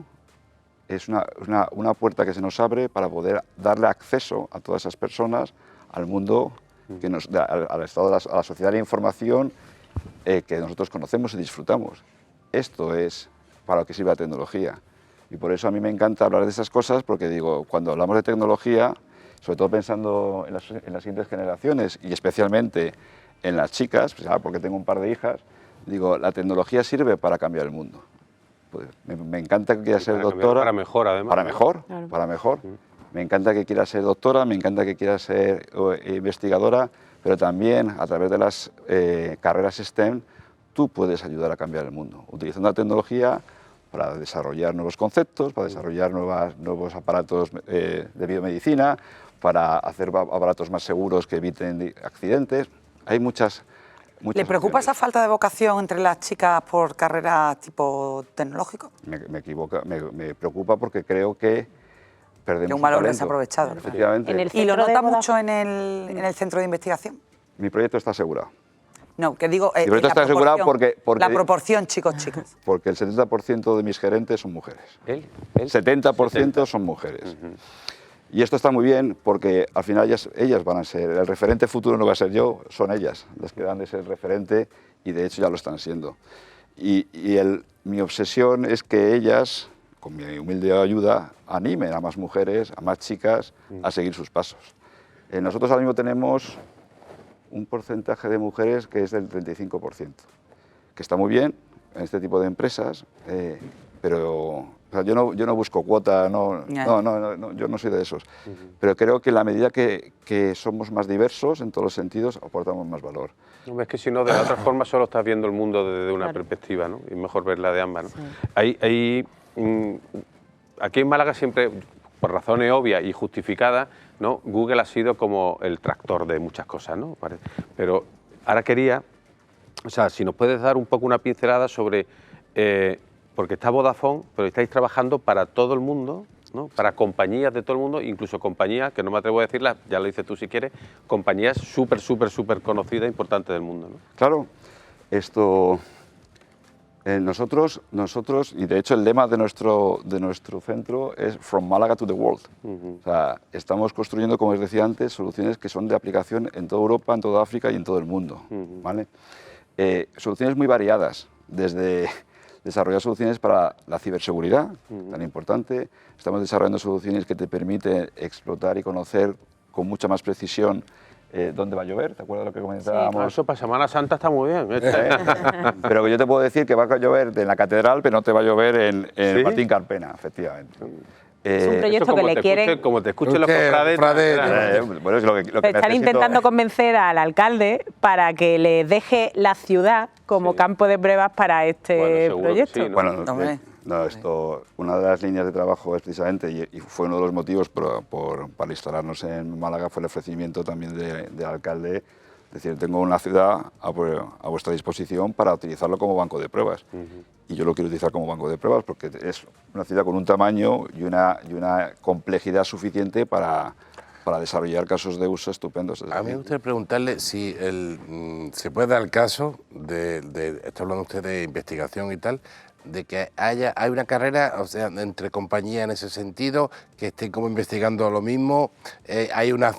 es una puerta que se nos abre para poder darle acceso a todas esas personas al mundo, al estado a la sociedad de la información que nosotros conocemos y disfrutamos. Esto es para lo que sirve la tecnología. Y por eso a mí me encanta hablar de esas cosas, porque digo, cuando hablamos de tecnología, sobre todo pensando en las siguientes generaciones y especialmente en las chicas, pues, porque tengo un par de hijas, digo, la tecnología sirve para cambiar el mundo. Pues, me encanta que quiera ser doctora. Para mejor, además. Para mejor, Claro. para mejor. Me encanta que quiera ser doctora, me encanta que quiera ser investigadora, pero también a través de las carreras STEM, tú puedes ayudar a cambiar el mundo, utilizando la tecnología para desarrollar nuevos conceptos, para desarrollar nuevos aparatos de biomedicina, para hacer aparatos más seguros que eviten accidentes. Hay muchas ¿Le preocupa esa falta de vocación entre las chicas por carreras tipo tecnológico? Me preocupa porque creo que perdemos Que un valor talento. desaprovechado. Efectivamente. ¿Y lo nota mucho en el centro de investigación? Mi proyecto está asegurado. No, que digo... Mi proyecto está asegurado porque la proporción, chicos. Porque el 70% de mis gerentes son mujeres. ¿El 70% son mujeres. Y esto está muy bien porque al final ellas van a ser, el referente futuro no va a ser yo, son ellas las que dan de ser referente y de hecho ya lo están siendo. Y mi obsesión es que ellas, con mi humilde ayuda, animen a más mujeres, a más chicas a seguir sus pasos. Nosotros ahora mismo tenemos un porcentaje de mujeres que es del 35%, que está muy bien en este tipo de empresas, pero O sea, yo no busco cuota, yo no soy de esos. Pero creo que en la medida que somos más diversos en todos los sentidos, aportamos más valor. No, es que si no, de la otra forma solo estás viendo el mundo desde una perspectiva, ¿no? Y mejor verla de ambas, ¿no? Sí. Aquí en Málaga siempre, por razones obvias y justificadas, ¿no? Google ha sido como el tractor de muchas cosas, ¿no? Pero ahora quería, o sea, si nos puedes dar un poco una pincelada sobre, porque está Vodafone, pero estáis trabajando para todo el mundo, ¿no? Para compañías de todo el mundo, incluso compañías, que no me atrevo a decirlas, ya lo dices tú si quieres, compañías súper conocidas e importantes del mundo, ¿no? Claro, nosotros, y de hecho el lema de nuestro centro es From Málaga to the World. O sea, estamos construyendo, como os decía antes, soluciones que son de aplicación en toda Europa, en toda África y en todo el mundo. ¿Vale? Soluciones muy variadas, desde desarrollar soluciones para la ciberseguridad, tan importante. Estamos desarrollando soluciones que te permiten explotar y conocer con mucha más precisión dónde va a llover. ¿Te acuerdas de lo que comentábamos? Sí. Eso para Semana Santa está muy bien. Pero que yo te puedo decir que va a llover en la catedral, pero no te va a llover en ¿Sí? Martín Carpena, efectivamente. Es un proyecto que le quieren... Como te escuchen los cofrades... Bueno, es lo que Están necesito. intentando convencer al alcalde para que le deje la ciudad como campo de pruebas para este proyecto. Sí, ¿no? Bueno, una de las líneas de trabajo es precisamente, y fue uno de los motivos para instalarnos en Málaga, fue el ofrecimiento también del alcalde. Es decir, tengo una ciudad a vuestra disposición para utilizarlo como banco de pruebas. Y yo lo quiero utilizar como banco de pruebas porque es una ciudad con un tamaño y una complejidad suficiente para desarrollar casos de uso estupendos. A mí me gustaría preguntarle si se puede dar el caso está hablando usted de investigación y tal, de que hay una carrera, o sea, entre compañías en ese sentido, que estén como investigando lo mismo, hay una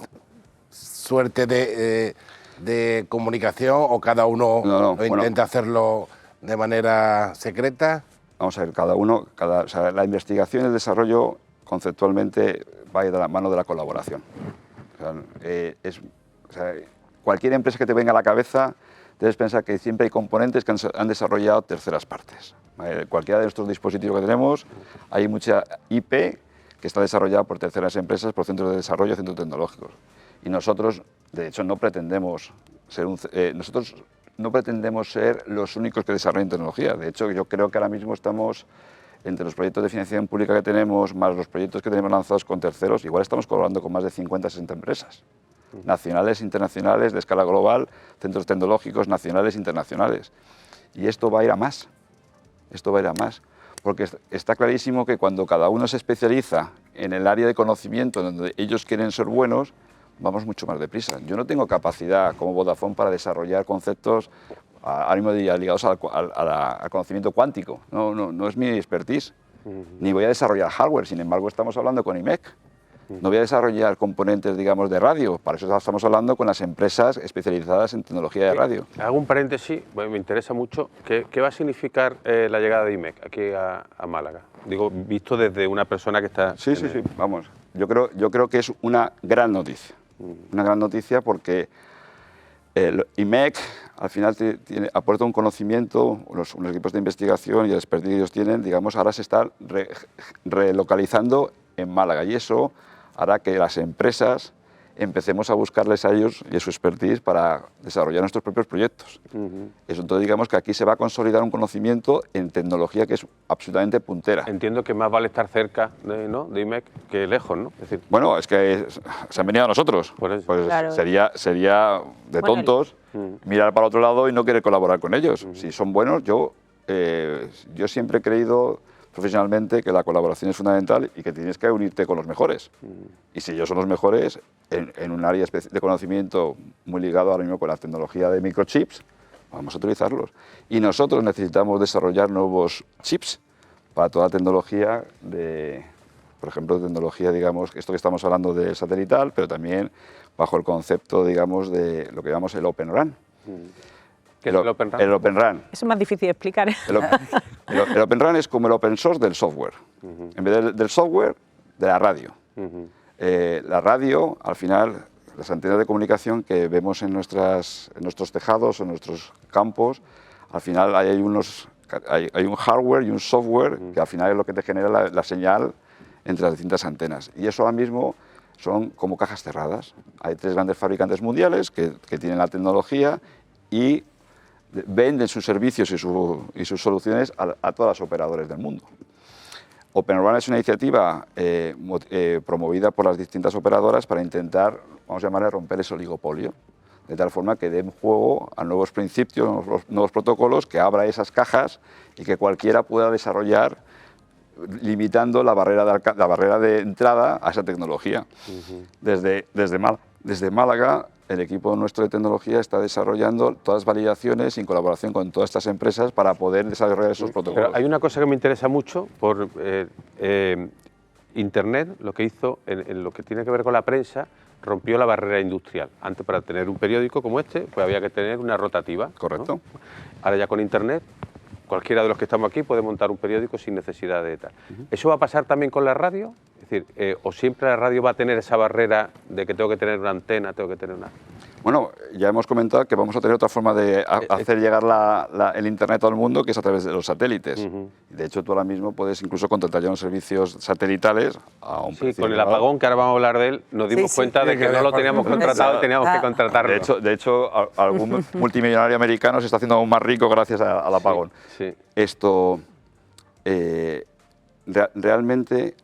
suerte de comunicación o cada uno intenta hacerlo de manera secreta. Vamos a ver, o sea, la investigación y el desarrollo conceptualmente va de la mano de la colaboración. O sea, cualquier empresa que te venga a la cabeza, debes pensar que siempre hay componentes que han desarrollado terceras partes. Cualquiera de nuestros dispositivos que tenemos, hay mucha IP que está desarrollada por terceras empresas, por centros de desarrollo, centros tecnológicos. Y nosotros, de hecho, no pretendemos ser los únicos que desarrollen tecnología. De hecho, yo creo que ahora mismo estamos, entre los proyectos de financiación pública que tenemos, más los proyectos que tenemos lanzados con terceros, igual estamos colaborando con más de 50 60 empresas, nacionales, internacionales, de escala global, centros tecnológicos nacionales, internacionales. Y esto va a ir a más. Esto va a ir a más. Porque está clarísimo que cuando cada uno se especializa en el área de conocimiento donde ellos quieren ser buenos, vamos mucho más deprisa. Yo no tengo capacidad como Vodafone para desarrollar conceptos ahora mismo ligados al conocimiento cuántico. No es mi expertise. Ni voy a desarrollar hardware, sin embargo estamos hablando con IMEC. No voy a desarrollar componentes, digamos, de radio. Para eso estamos hablando con las empresas especializadas en tecnología de radio. Hago un paréntesis, me interesa mucho. ¿Qué va a significar la llegada de IMEC aquí a Málaga? Digo, visto desde una persona que está... Sí, vamos. Yo creo que es una gran noticia. Una gran noticia porque el IMEC al final aporta un conocimiento, los equipos de investigación y el expertise que ellos tienen, digamos, ahora se está relocalizando en Málaga y eso hará que las empresas empecemos a buscarles a ellos y a su expertise para desarrollar nuestros propios proyectos. Eso, entonces, digamos que aquí se va a consolidar un conocimiento en tecnología que es absolutamente puntera. Entiendo que más vale estar cerca de IMEC que lejos, ¿no? Es decir, bueno, es que se han venido a nosotros. Por eso. Pues claro. sería de tontos mirar para otro lado y no querer colaborar con ellos. Si son buenos, yo siempre he creído profesionalmente que la colaboración es fundamental y que tienes que unirte con los mejores. Y si ellos son los mejores, en un área de conocimiento muy ligado ahora mismo con la tecnología de microchips, vamos a utilizarlos. Y nosotros necesitamos desarrollar nuevos chips para toda tecnología por ejemplo, tecnología, digamos, esto que estamos hablando de satelital, pero también bajo el concepto, digamos, de lo que llamamos el Open RAN. ¿Qué es el Open RAN? El Open RAN. Eso es más difícil de explicar. El Open RAN es como el open source del software. En vez del software, de la radio. La radio, al final, las antenas de comunicación que vemos en nuestros tejados o en nuestros campos, al final hay unos hay un hardware y un software que al final es lo que te genera la señal entre las distintas antenas. Y eso ahora mismo son como cajas cerradas. Hay 3 grandes fabricantes mundiales que tienen la tecnología y venden sus servicios y sus soluciones a todas las operadores del mundo. Open RAN es una iniciativa promovida por las distintas operadoras para intentar, vamos a llamarle, romper ese oligopolio, de tal forma que den juego a nuevos principios, nuevos protocolos, que abra esas cajas y que cualquiera pueda desarrollar, limitando la barrera de entrada a esa tecnología. Desde Málaga, el equipo nuestro de tecnología está desarrollando todas las validaciones en colaboración con todas estas empresas para poder desarrollar esos protocolos. Pero hay una cosa que me interesa mucho por Internet, lo que hizo en lo que tiene que ver con la prensa, rompió la barrera industrial. Antes, para tener un periódico como este, pues había que tener una rotativa. Correcto. ¿No? Ahora ya con Internet, cualquiera de los que estamos aquí puede montar un periódico sin necesidad de tal. ¿Eso va a pasar también con la radio? Es decir, ¿o siempre la radio va a tener esa barrera de que tengo que tener una antena, tengo que tener una...? Bueno, ya hemos comentado que vamos a tener otra forma de hacer llegar el Internet a todo el mundo, que es a través de los satélites. De hecho, tú ahora mismo puedes incluso contratar ya unos servicios satelitales a un precio. Sí, con el apagón, que ahora vamos a hablar de él, nos dimos cuenta de que no lo teníamos contratado, teníamos que contratarlo. De hecho, algún multimillonario americano se está haciendo aún más rico gracias al apagón. Sí. Esto... Realmente,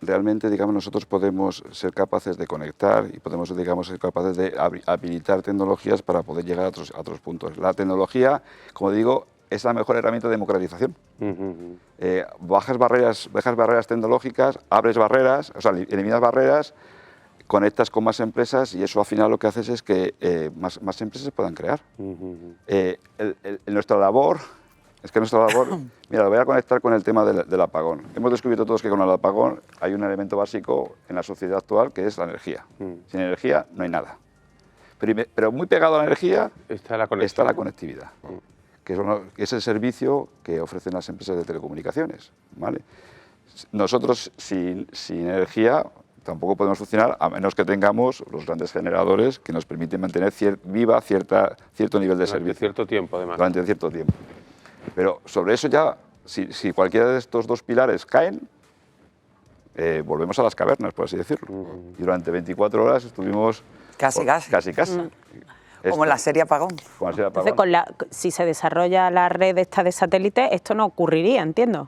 digamos, nosotros podemos ser capaces de conectar y podemos, digamos, ser capaces de habilitar tecnologías para poder llegar a otros puntos. La tecnología, como digo, es la mejor herramienta de democratización. Bajas barreras tecnológicas, abres barreras, o sea, eliminas barreras, conectas con más empresas y eso al final lo que haces es que más empresas puedan crear. Nuestra labor... Mira, lo voy a conectar con el tema del apagón. Hemos descubierto todos que con el apagón hay un elemento básico en la sociedad actual que es la energía. Sin energía no hay nada. Pero muy pegado a la energía está la conectividad, que es el servicio que ofrecen las empresas de telecomunicaciones, ¿vale? Nosotros sin energía tampoco podemos funcionar a menos que tengamos los grandes generadores que nos permiten mantener viva cierto nivel de servicio. Durante cierto tiempo, además. Durante cierto tiempo. Pero sobre eso ya, si cualquiera de estos 2 pilares caen, volvemos a las cavernas, por así decirlo. Y durante 24 horas estuvimos... Casi. Como la serie Apagón. Entonces, si se desarrolla la red esta de satélites, esto no ocurriría, entiendo.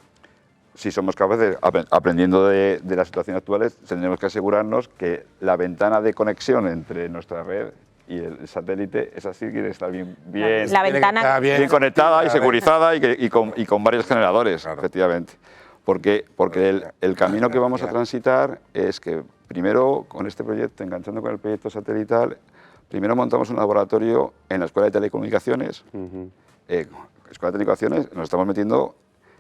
Si somos capaces, aprendiendo de las situaciones actuales, tendremos que asegurarnos que la ventana de conexión entre nuestra red y el satélite, esa sí quiere estar bien conectada y securizada y con varios generadores, efectivamente. Porque el camino que vamos a transitar es que primero, con este proyecto, enganchando con el proyecto satelital, primero montamos un laboratorio en la Escuela de Telecomunicaciones. Escuela de Telecomunicaciones, nos estamos metiendo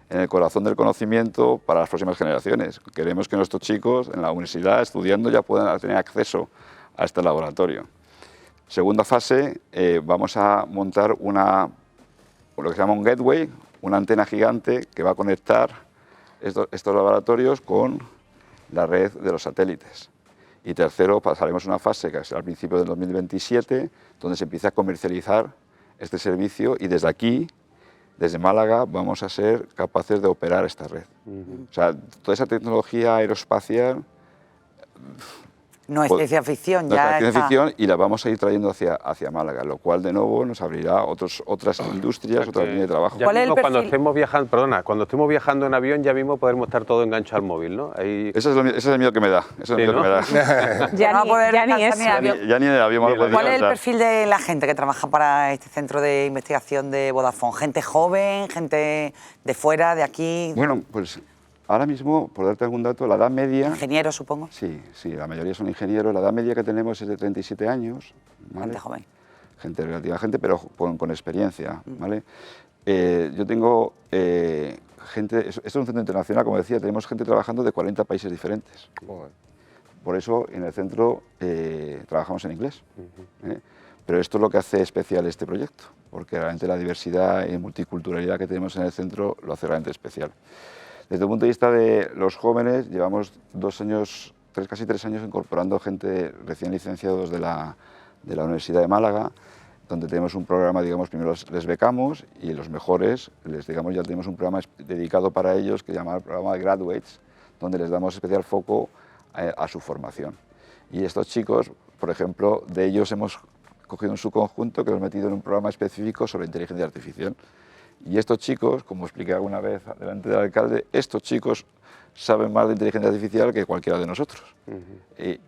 en el corazón del conocimiento para las próximas generaciones. Queremos que nuestros chicos en la universidad, estudiando, ya puedan tener acceso a este laboratorio. Segunda fase, vamos a montar lo que se llama un gateway, una antena gigante que va a conectar estos laboratorios con la red de los satélites. Y tercero, pasaremos una fase que será al principio del 2027, donde se empieza a comercializar este servicio y desde aquí, desde Málaga, vamos a ser capaces de operar esta red. O sea, toda esa tecnología aeroespacial... No es ciencia ficción, ya está. Ciencia ficción y la vamos a ir trayendo hacia Málaga, lo cual de nuevo nos abrirá otras industrias, otras líneas de trabajo. Ya mismo, cuando estemos viajando en avión, ya mismo podremos estar todo enganchado al móvil, ¿no? Ahí... Ese es el miedo que me da. Ya ni eso. Ya ni en el avión. ¿Cuál es el perfil de la gente que trabaja para este centro de investigación de Vodafone? ¿Gente joven, gente de fuera, de aquí? Bueno, pues... Ahora mismo, por darte algún dato, la edad media... ¿Ingenieros, supongo? Sí, la mayoría son ingenieros. La edad media que tenemos es de 37 años. ¿vale? Gente joven. Gente relativa, pero con experiencia. ¿vale? Yo tengo gente... Esto es un centro internacional, como decía, tenemos gente trabajando de 40 países diferentes. Por eso, en el centro trabajamos en inglés. Pero esto es lo que hace especial este proyecto, porque realmente la diversidad y multiculturalidad que tenemos en el centro lo hace realmente especial. Desde el punto de vista de los jóvenes, llevamos casi 3 años incorporando gente recién licenciados de la Universidad de Málaga, donde tenemos un programa, digamos, primero les becamos y los mejores, digamos, ya tenemos un programa dedicado para ellos que se llama el programa de Graduates, donde les damos especial foco a su formación. Y estos chicos, por ejemplo, de ellos hemos cogido un subconjunto que lo hemos metido en un programa específico sobre inteligencia artificial. Y estos chicos, como expliqué alguna vez delante del alcalde, estos chicos saben más de inteligencia artificial que cualquiera de nosotros.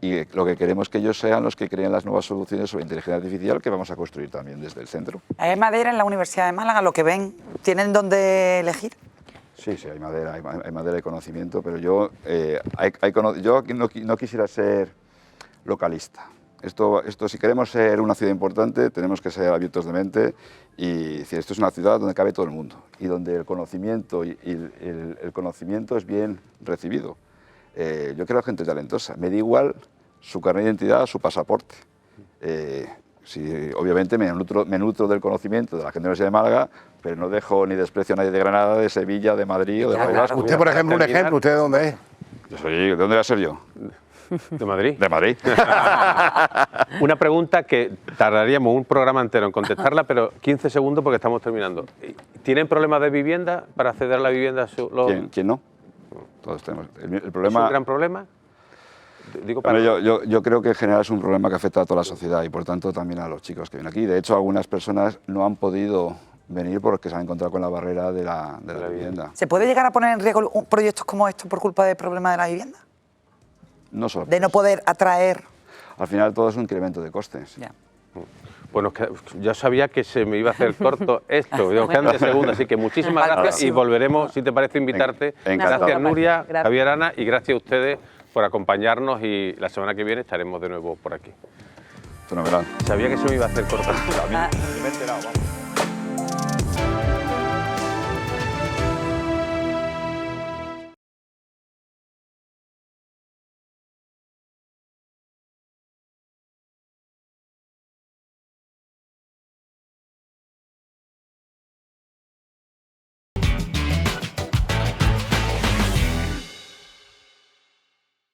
Y lo que queremos es que ellos sean los que creen las nuevas soluciones sobre inteligencia artificial que vamos a construir también desde el centro. ¿Hay madera en la Universidad de Málaga? Lo que ven, ¿tienen dónde elegir? Sí, sí, hay madera y conocimiento, pero yo aquí no quisiera ser localista. Esto, si queremos ser una ciudad importante, tenemos que ser abiertos de mente y decir, esto es una ciudad donde cabe todo el mundo y donde el conocimiento, el conocimiento es bien recibido. Yo quiero gente talentosa, me da igual su carnet de identidad, su pasaporte. Obviamente me nutro del conocimiento de la gente de la Universidad de Málaga, pero no dejo ni desprecio a nadie de Granada, de Sevilla, de Madrid o de País Vasco. Usted, por ejemplo, ¿usted de dónde es? ¿De dónde voy a ser yo? ¿De Madrid? De Madrid. Una pregunta que tardaríamos un programa entero en contestarla, pero 15 segundos porque estamos terminando. ¿Tienen problemas de vivienda para acceder a la vivienda? ¿Quién no? Todos tenemos. El problema, ¿Es un gran problema? Digo, yo creo que en general es un problema que afecta a toda la sociedad y por tanto también a los chicos que vienen aquí. De hecho, algunas personas no han podido venir porque se han encontrado con la barrera de la vivienda. ¿Se puede llegar a poner en riesgo proyectos como estos por culpa del problema de la vivienda? No solo. De no poder atraer. Al final todo es un incremento de costes. Ya. Bueno, ya sabía que se me iba a hacer corto esto. Nos quedan 10 segundos, así que muchísimas gracias y volveremos, si te parece, a invitarte. Encantado. Gracias, Nuria, Gracias. Javier, Ana, y gracias a ustedes por acompañarnos y la semana que viene estaremos de nuevo por aquí. Fenomenal. Sabía que se me iba a hacer corto. Me he enterado, vamos.